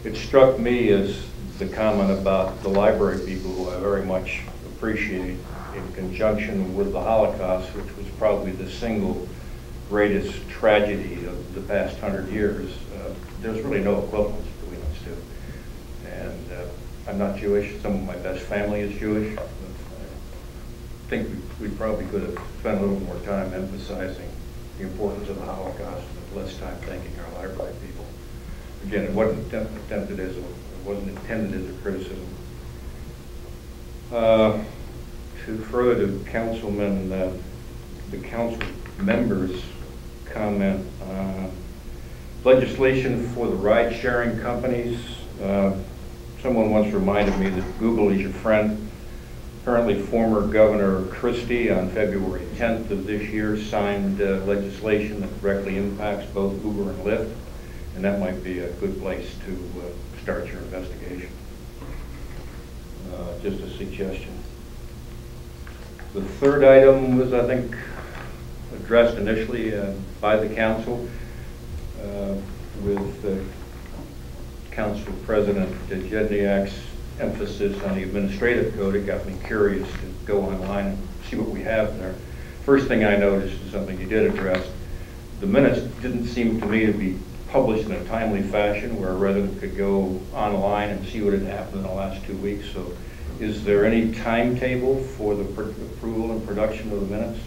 it struck me as the comment about the library people, who I very much appreciate, in conjunction with the Holocaust, which was probably the single greatest tragedy of the past 100 years. There's really no equivalence between those two. And I'm not Jewish. Some of my best family is Jewish. I think we probably could have spent a little more time emphasizing the importance of the Holocaust and less time thanking our library people. Again, it wasn't intended as a criticism. To further to Councilman, the council members' comment, legislation for the ride-sharing companies. Someone once reminded me that Google is your friend. Apparently, former Governor Christie on February 10th of this year signed legislation that directly impacts both Uber and Lyft, and that might be a good place to start your investigation. Just a suggestion. The third item was, I think, addressed initially by the council with Council President Jedniak's emphasis on the administrative code. It got me curious to go online and see what we have there. First thing I noticed is something you did address. The minutes didn't seem to me to be published in a timely fashion where a resident could go online and see what had happened in the last 2 weeks. So is there any timetable for the approval and production of the minutes?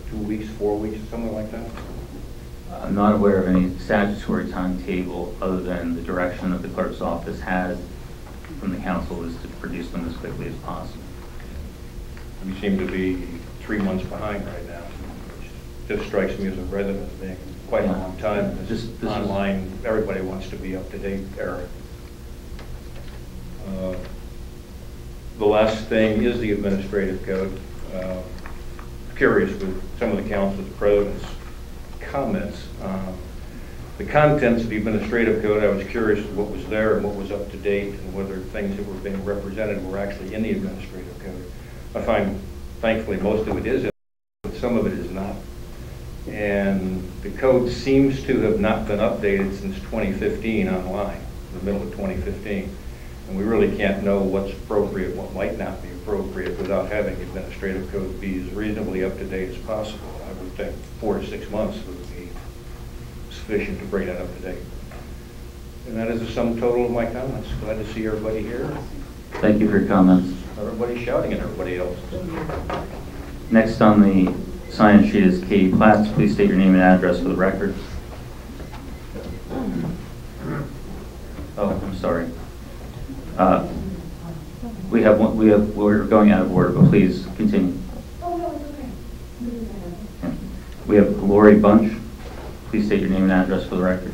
2 weeks, 4 weeks, something like that? I'm not aware of any statutory timetable other than the direction that the clerk's office has from the council is to produce them as quickly as possible. We seem to be 3 months behind right now, which just strikes me as a resident as being quite a long time. This online, everybody wants to be up to date era. The last thing is the administrative code. curious with some of the council president's comments. The contents of the administrative code, I was curious what was there and what was up to date and whether things that were being represented were actually in the administrative code. I find, thankfully, most of it is, but some of it is not. And the code seems to have not been updated since 2015 online, the middle of 2015. And we really can't know what's appropriate, what might not be appropriate without having the administrative code be as reasonably up to date as possible. I would think 4 to 6 months would be sufficient to bring that up to date. And that is the sum total of my comments. Glad to see everybody here. Thank you for your comments. Everybody's shouting at everybody else. Next on the sign-in sheet is Katie Platts. Please state your name and address for the record. Oh, I'm sorry. We're going out of order, but please continue. Yeah. We have Lori Bunch. Please state your name and address for the record.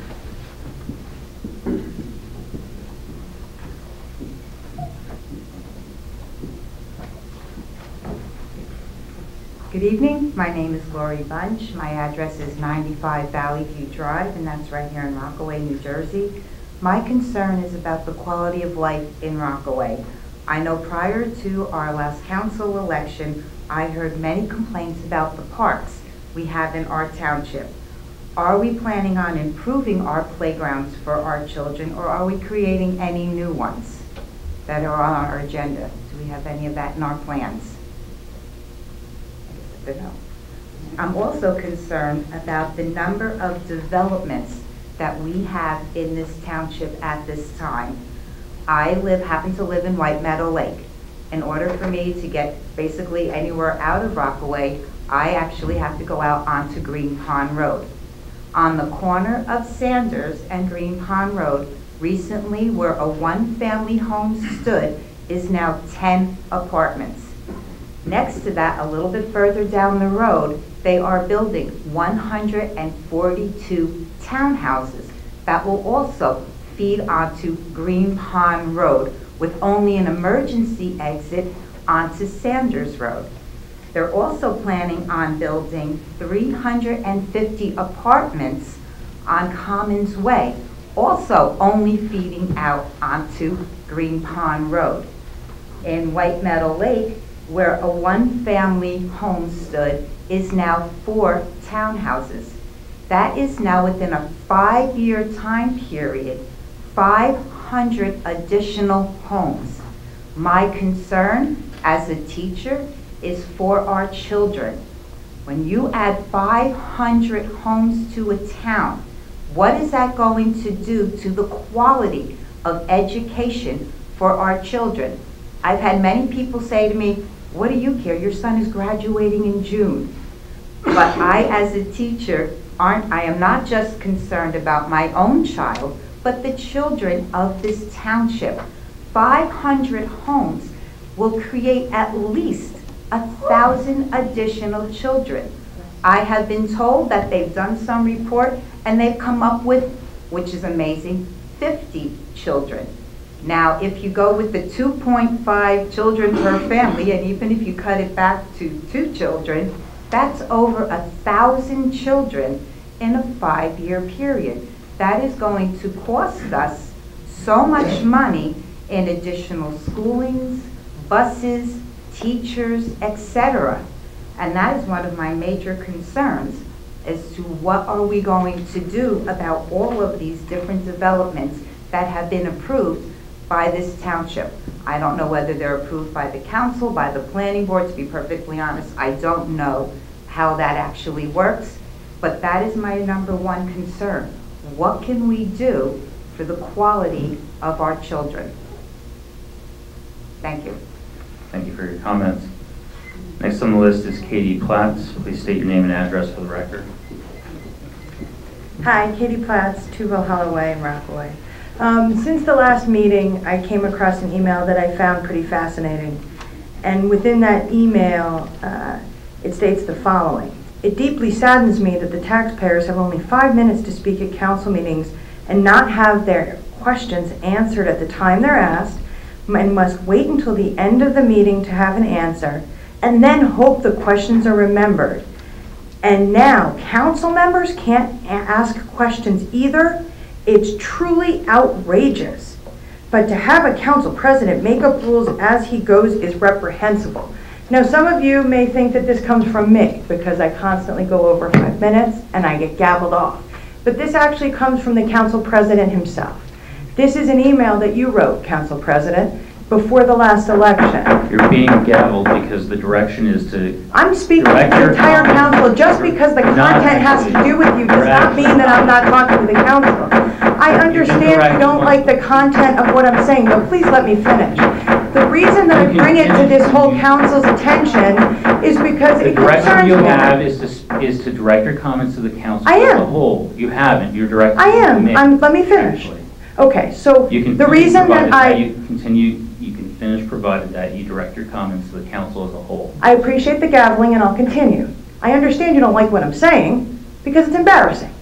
Good evening. My name is Lori Bunch. My address is 95 Valley View Drive, and that's right here in Rockaway, New Jersey. My concern is about the quality of life in Rockaway. I know prior to our last council election, I heard many complaints about the parks we have in our township. Are we planning on improving our playgrounds for our children, or are we creating any new ones that are on our agenda? Do we have any of that in our plans? No. I'm also concerned about the number of developments that we have in this township at this time. I happen to live in White Meadow Lake. In order for me to get basically anywhere out of Rockaway, I actually have to go out onto Green Pond Road. On the corner of Sanders and Green Pond Road, recently where a one-family home stood is now 10 apartments. Next to that, a little bit further down the road, they are building 142 townhouses that will also feed onto Green Pond Road with only an emergency exit onto Sanders Road. They're also planning on building 350 apartments on Commons Way, also only feeding out onto Green Pond Road. In White Meadow Lake, where a one-family home stood, is now 4 townhouses. That is now within a 5-year time period, 500 additional homes. My concern as a teacher is for our children. When you add 500 homes to a town, what is that going to do to the quality of education for our children? I've had many people say to me, "What do you care? Your son is graduating in June." But I, as a teacher, I am not just concerned about my own child, but the children of this township. 500 homes will create at least 1,000 additional children. I have been told that they've done some report and they've come up with, which is amazing, 50 children. Now, if you go with the 2.5 children per family, and even if you cut it back to 2 children, that's over 1,000 children in a 5-year period. That is going to cost us so much money in additional schoolings, buses, teachers, etc. And that is one of my major concerns as to what are we going to do about all of these different developments that have been approved by this township. I don't know whether they're approved by the council, by the planning board. To be perfectly honest, I don't know how that actually works, but that is my #1 concern. What can we do for the quality of our children? Thank you. Thank you for your comments. Next on the list is Katie Platts. Please state your name and address for the record. Hi, Katie Platts, 2 Valhalla Way in Rockaway. Since the last meeting, I came across an email that I found pretty fascinating. And within that email, it states the following. "It deeply saddens me that the taxpayers have only 5 minutes to speak at council meetings and not have their questions answered at the time they're asked, and must wait until the end of the meeting to have an answer, and then hope the questions are remembered. And now, council members can't ask questions either. It's truly outrageous. But to have a council president make up rules as he goes is reprehensible. Now, some of you may think that this comes from me because I constantly go over 5 minutes and I get gabbled off. But this actually comes from the council president himself. This is an email that you wrote, council president, before the last election. You're being gavelled because the direction is to... I'm speaking to the entire council. Just because the content has to do with you does not mean that I'm not talking to the council. I understand you don't like the content of what I'm saying, but please let me finish. The reason that I bring it to this whole council's attention is because it concerns me. The direction you have is to direct your comments to the council as a whole. You haven't. You're directing to me. Let me finish. Okay, so the reason that you can finish provided that you direct your comments to the council as a whole. I appreciate the gaveling and I'll continue. I understand you don't like what I'm saying because it's embarrassing.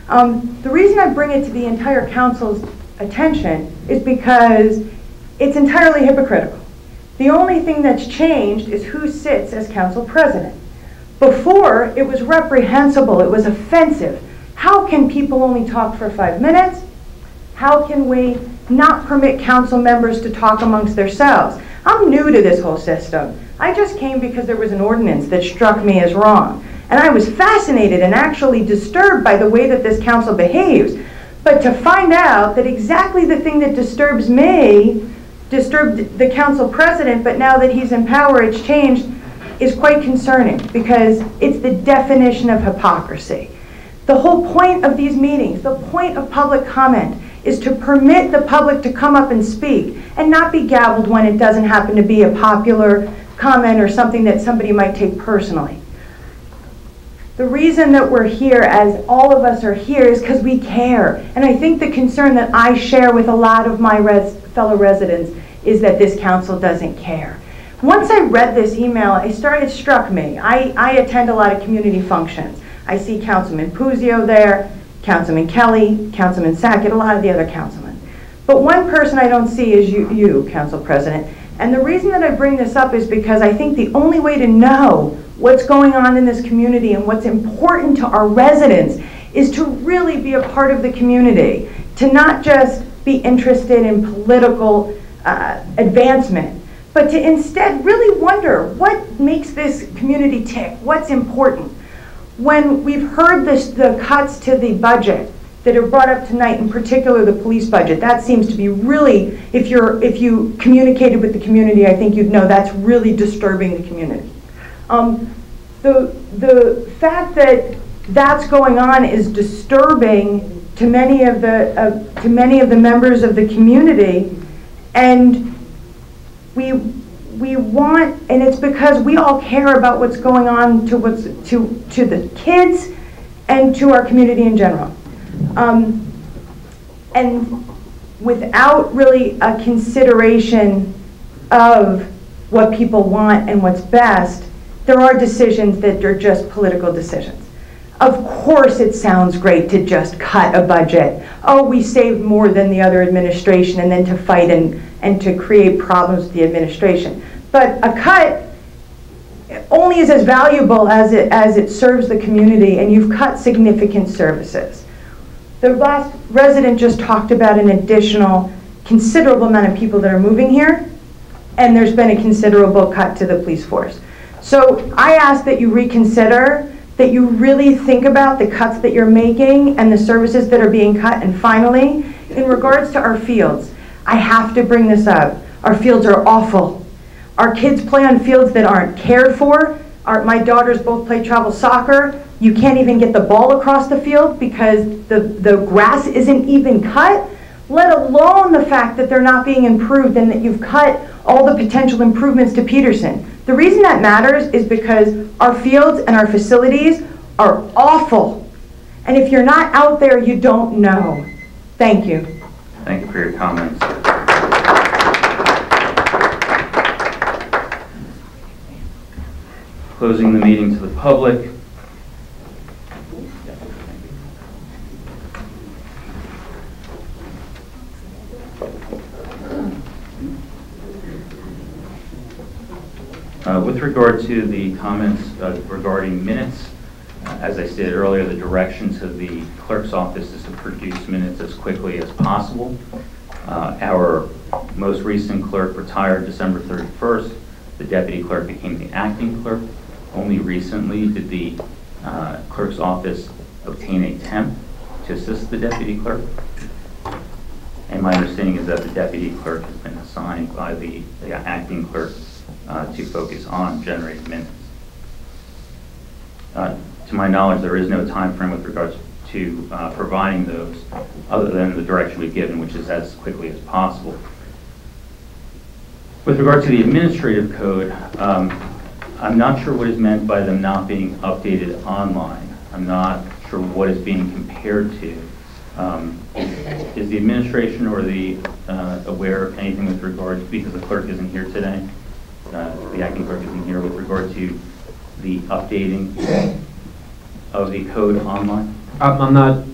The reason I bring it to the entire council's attention is because it's entirely hypocritical. The only thing that's changed is who sits as council president. Before, it was reprehensible, it was offensive. How can people only talk for 5 minutes? How can we not permit council members to talk amongst themselves? I'm new to this whole system. I just came because there was an ordinance that struck me as wrong. And I was fascinated and actually disturbed by the way that this council behaves. But to find out that exactly the thing that disturbs me disturbed the council president, but now that he's in power, it's changed, is quite concerning because it's the definition of hypocrisy. The whole point of these meetings, the point of public comment, is to permit the public to come up and speak and not be gavelled when it doesn't happen to be a popular comment or something that somebody might take personally. The reason that we're here, as all of us are here, is because we care. And I think the concern that I share with a lot of my fellow residents is that this council doesn't care. Once I read this email, it struck me. I attend a lot of community functions. I see Councilman Puzio there, Councilman Kelly, Councilman Sackett, a lot of the other councilmen. But one person I don't see is you, Council President. And the reason that I bring this up is because I think the only way to know what's going on in this community and what's important to our residents is to really be a part of the community, to not just be interested in political advancement, but to instead really wonder what makes this community tick, what's important. When we've heard the cuts to the budget that are brought up tonight, in particular the police budget, that seems to be really, if you communicated with the community, I think you'd know that's really disturbing the community. The fact that that's going on is disturbing to many of the members of the community, and we want, and it's because we all care about what's going on to the kids and to our community in general. And without really a consideration of what people want and what's best, there are decisions that are just political decisions. Of course it sounds great to just cut a budget. Oh, we saved more than the other administration, and then to fight and to create problems with the administration. But a cut only is as valuable as it serves the community, and you've cut significant services. The last resident just talked about an additional considerable amount of people that are moving here, and there's been a considerable cut to the police force. So I ask that you reconsider, that you really think about the cuts that you're making and the services that are being cut. And finally, in regards to our fields, I have to bring this up. Our fields are awful. Our kids play on fields that aren't cared for. My daughters both play travel soccer. You can't even get the ball across the field because the grass isn't even cut, let alone the fact that they're not being improved and that you've cut all the potential improvements to Peterson. The reason that matters is because our fields and our facilities are awful. And if you're not out there, you don't know. Thank you. Thank you for your comments. Closing the meeting to the public. With regard to the comments regarding minutes, as I stated earlier, the direction to the clerk's office is to produce minutes as quickly as possible. Our most recent clerk retired December 31st. The deputy clerk became the acting clerk. Only recently did the clerk's office obtain a temp to assist the deputy clerk. And my understanding is that the deputy clerk has been assigned by the acting clerk to focus on generating minutes. To my knowledge, there is no time frame with regards to providing those, other than the direction we've given, which is as quickly as possible. With regard to the administrative code, I'm not sure what is meant by them not being updated online. I'm not sure what is being compared to. Is the administration or the aware of anything with regards, because the clerk isn't here today, the acting clerk isn't here, with regard to the updating of the code online? I'm not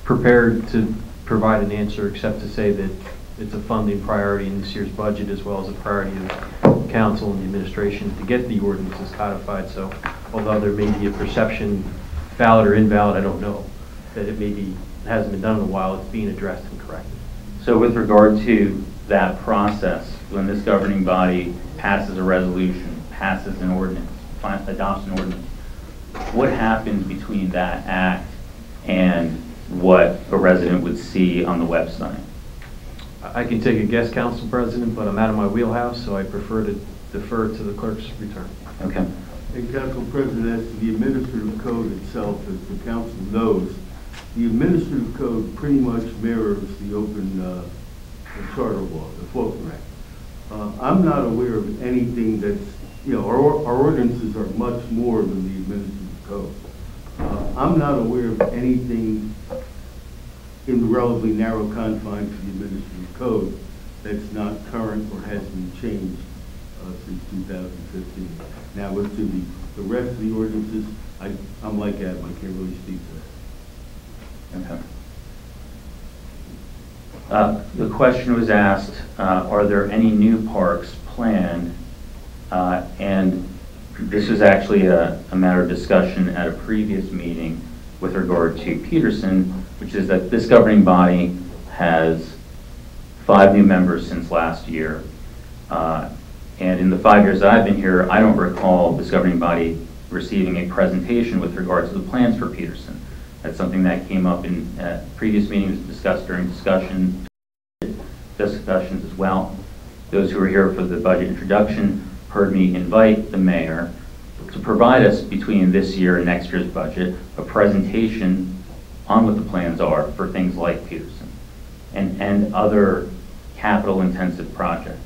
prepared to provide an answer except to say that it's a funding priority in this year's budget, as well as a priority of council and the administration to get the ordinances codified. So although there may be a perception, valid or invalid, I don't know, that it maybe hasn't been done in a while, it's being addressed and corrected. So with regard to that process, when this governing body passes a resolution, passes an ordinance, adopts an ordinance, what happens between that act and what a resident would see on the website? I can take a guess, Council President, but I'm out of my wheelhouse, so I prefer to defer to the clerk's return. Okay. And Council President, as to the administrative code itself, as the council knows, the administrative code pretty much mirrors the open charter law, the Faulkner Act. I'm not aware of anything that's, our ordinances are much more than the administrative code. I'm not aware of anything in the relatively narrow confines of the administrative code that's not current or has been changed since 2015. Now, as to the rest of the ordinances, I'm like Adam, I can't really speak to that. Okay. The question was asked, are there any new parks planned? And this was actually a matter of discussion at a previous meeting with regard to Peterson, which is that this governing body has 5 new members since last year. And in the 5 years that I've been here, I don't recall this governing body receiving a presentation with regard to the plans for Peterson. That's something that came up in previous meetings, discussed during discussions as well. Those who were here for the budget introduction heard me invite the mayor to provide us, between this year and next year's budget, a presentation on what the plans are for things like Peterson and other capital intensive projects.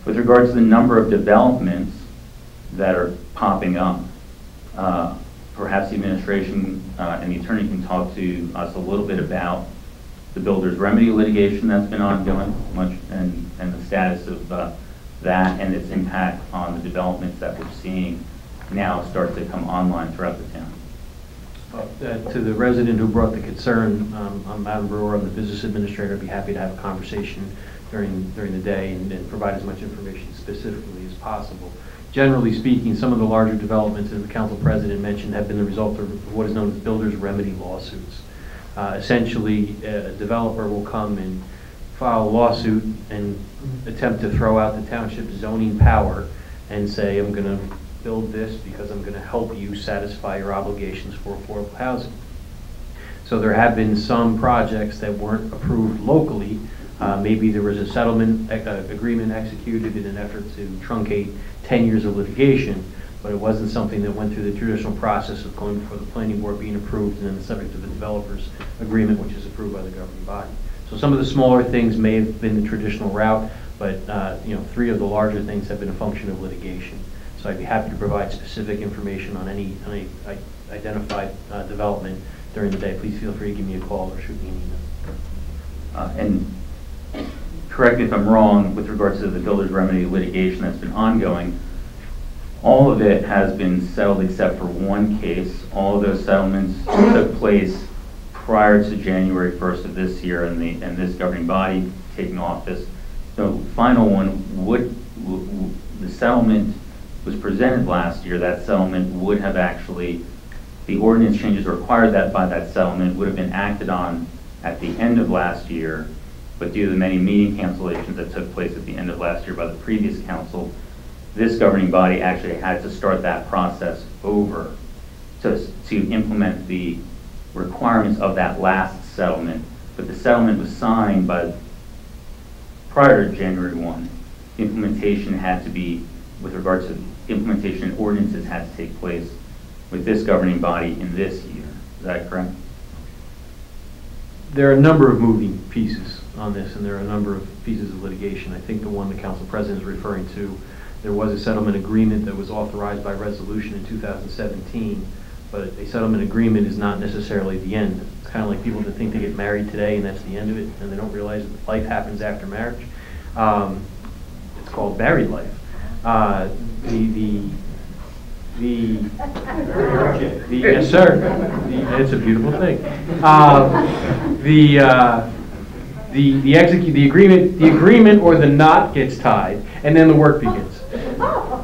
With regards to the number of developments that are popping up, perhaps the administration and the attorney can talk to us a little bit about the builder's remedy litigation that's been ongoing, and the status of that and its impact on the developments that we're seeing now start to come online throughout the town. To the resident who brought the concern, I'm Adam Brewer, I'm the business administrator. I'd be happy to have a conversation during the day and provide as much information specifically as possible. Generally speaking, some of the larger developments, as the council president mentioned, have been the result of what is known as builder's remedy lawsuits. Essentially, a developer will come and file a lawsuit and attempt to throw out the township zoning power and say, I'm going to build this because I'm going to help you satisfy your obligations for affordable housing. So there have been some projects that weren't approved locally. Maybe there was a settlement agreement executed in an effort to truncate 10 years of litigation, but it wasn't something that went through the traditional process of going before the planning board, being approved, and then the subject of the developer's agreement, which is approved by the governing body. So some of the smaller things may have been the traditional route, but 3 of the larger things have been a function of litigation. So I'd be happy to provide specific information on any identified development during the day. Please feel free to give me a call or shoot me an email. And correct me if I'm wrong, with regards to the builder's remedy litigation that's been ongoing, all of it has been settled except for one case. All of those settlements took place prior to January 1st of this year and this governing body taking office. The final one the settlement was presented last year, that settlement would have actually, the ordinance changes required that by that settlement would have been acted on at the end of last year, but due to the many meeting cancellations that took place at the end of last year by the previous council, this governing body actually had to start that process over to implement the requirements of that last settlement. But the settlement was signed prior to January 1. The implementation had to be, with regards to implementation ordinances, had to take place with this governing body in this year. Is that correct? There are a number of moving pieces on this, and there are a number of pieces of litigation. I think the one the council president is referring to, there was a settlement agreement that was authorized by resolution in 2017, but a settlement agreement is not necessarily the end. It's kind of like people that think they get married today and that's the end of it, and they don't realize that life happens after marriage. It's called married life. Yes, sir. It's a beautiful thing. The agreement or the knot gets tied, and then the work begins.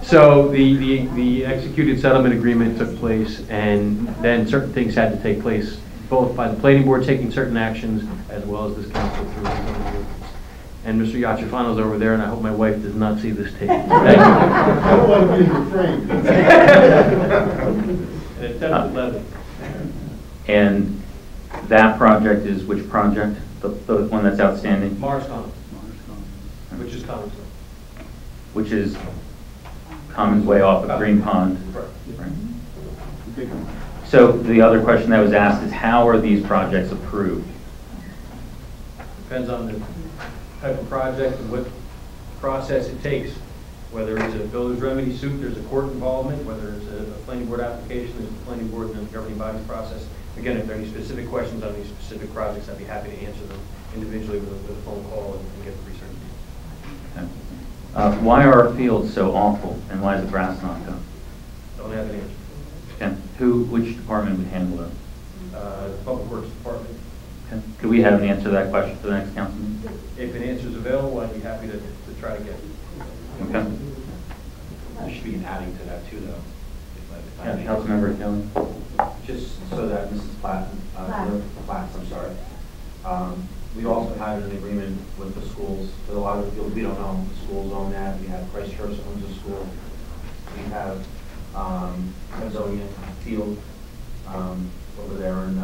So the executed settlement agreement took place, and then certain things had to take place, both by the planning board taking certain actions, as well as this council through its own rules. And Mr. Yachafano's over there, and I hope my wife does not see this tape. Thank you. I don't want to be in the frame. At 10:11. And that project is which project? The one that's outstanding? Mars Commons, which is Commons. Which is Commons Way off of Green Pond. Right. Right. So the other question that was asked is, how are these projects approved? Depends on the type of project and what process it takes. Whether it's a builder's remedy suit, there's a court involvement. Whether it's a planning board application, there's a planning board and a governing bodies process. Again, if there are any specific questions on these specific projects, I'd be happy to answer them individually with a phone call and get the research. Okay. Why are our fields so awful, and why is the grass not done? Don't have an answer. And which department would handle it? Public Works Department. Okay. Could we have an answer to that question for the next council meeting? If an answer is available, I'd be happy to try to get it. Okay. There should be an adding to that too, though. If I may. Councilmember Kelly. Just so that Mrs. Platts, I'm sorry. We also had an agreement with the schools, with a lot of the fields we don't own. The schools own that. We have Christ Church owns a school. We have Amazonia Field over there in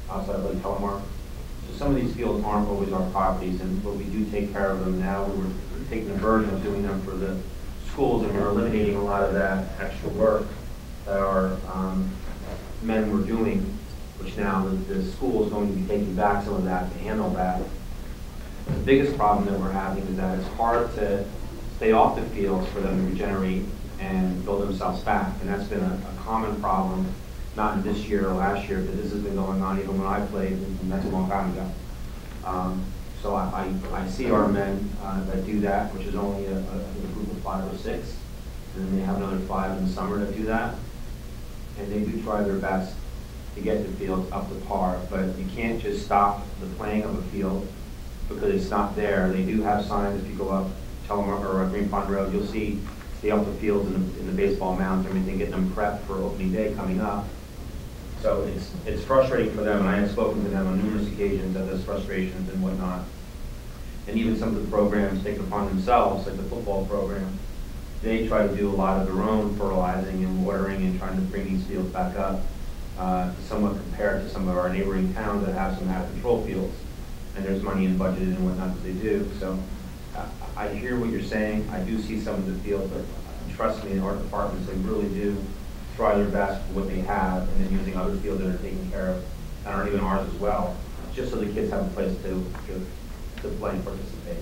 outside of Lake Telemark. So some of these fields aren't always our properties, but we do take care of them now. We were taking the burden of doing them for the schools, and we're eliminating a lot of that extra work that our men were doing, which now the school is going to be taking back some of that to handle that. The biggest problem that we're having is that it's hard to stay off the fields for them to regenerate and build themselves back, and that's been a common problem, not in this year or last year, but this has been going on even when I played, and that's a long time ago. So I see our men that do that, which is only a group of 5 or 6, and then they have another 5 in the summer that do that, and they do try their best to get the fields up to par, but you can't just stop the playing of a field because it's not there. They do have signs. If you go up Telemark or Green Pond Road, you'll see the upper fields in the baseball mounds, everything, getting them prepped for opening day coming up. So it's frustrating for them, and I have spoken to them on numerous occasions of those frustrations and whatnot. And even some of the programs take it upon themselves, like the football program, they try to do a lot of their own fertilizing and watering and trying to bring these fields back up, somewhat compared to some of our neighboring towns that have some out-of-control fields. And there's money in budget and whatnot that they do. So I hear what you're saying. I do see some of the fields, but trust me, our departments, they really do try their best for what they have, and then using other fields that are taken care of, and aren't even ours as well, just so the kids have a place to play and participate.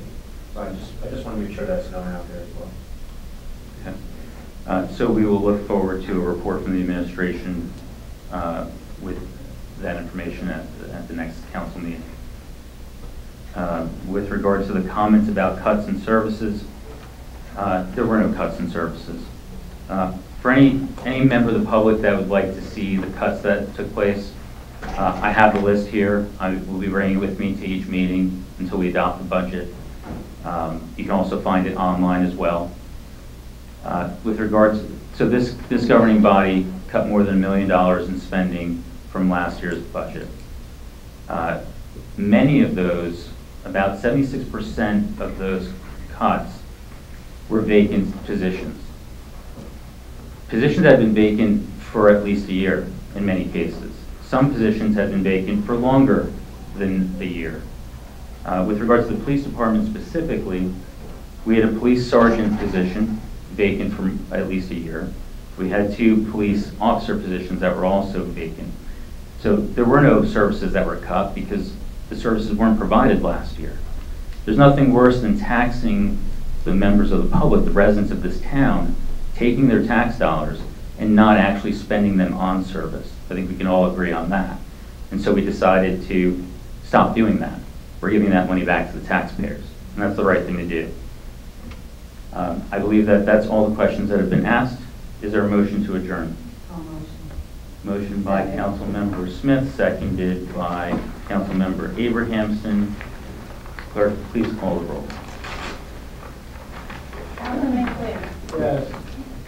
So I just want to make sure that's known out there as well. Okay. So we will look forward to a report from the administration with that information at the next council meeting. With regard to the comments about cuts in services, there were no cuts in services. For any member of the public that would like to see the cuts that took place, I have the list here. I will be bringing it with me to each meeting until we adopt the budget. You can also find it online as well. With regards, so this governing body cut more than $1 million in spending from last year's budget. Many of those, about 76% of those cuts were vacant positions. Positions had been vacant for at least a year in many cases. Some positions had been vacant for longer than a year. With regards to the police department specifically, we had a police sergeant position vacant for at least a year. We had 2 police officer positions that were also vacant. So there were no services that were cut because the services weren't provided last year. There's nothing worse than taxing the members of the public, the residents of this town, taking their tax dollars and not actually spending them on service. I think we can all agree on that. And so we decided to stop doing that. We're giving that money back to the taxpayers, and that's the right thing to do. I believe that that's all the questions that have been asked. Is there a motion to adjourn? Motion by Councilmember Smith, seconded by Councilmember Abrahamson. Clerk, please call the roll. Councilman Quinn. Yes.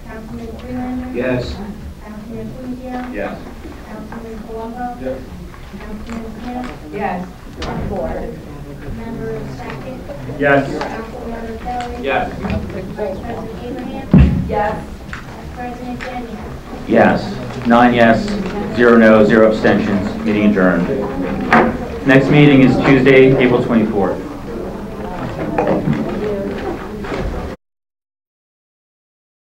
Councilman Freelander. Yes. Councilman Funzio. Yes. Councilman Colombo. Yes. Councilman Smith. Yes. Member Sackett. Yes. Councilmember Kelly. Yes. Vice President Abraham. Yes. President Daniel. Yes. 9 yes, 0 no, 0 abstentions. Meeting adjourned. Next meeting is Tuesday, April 24th.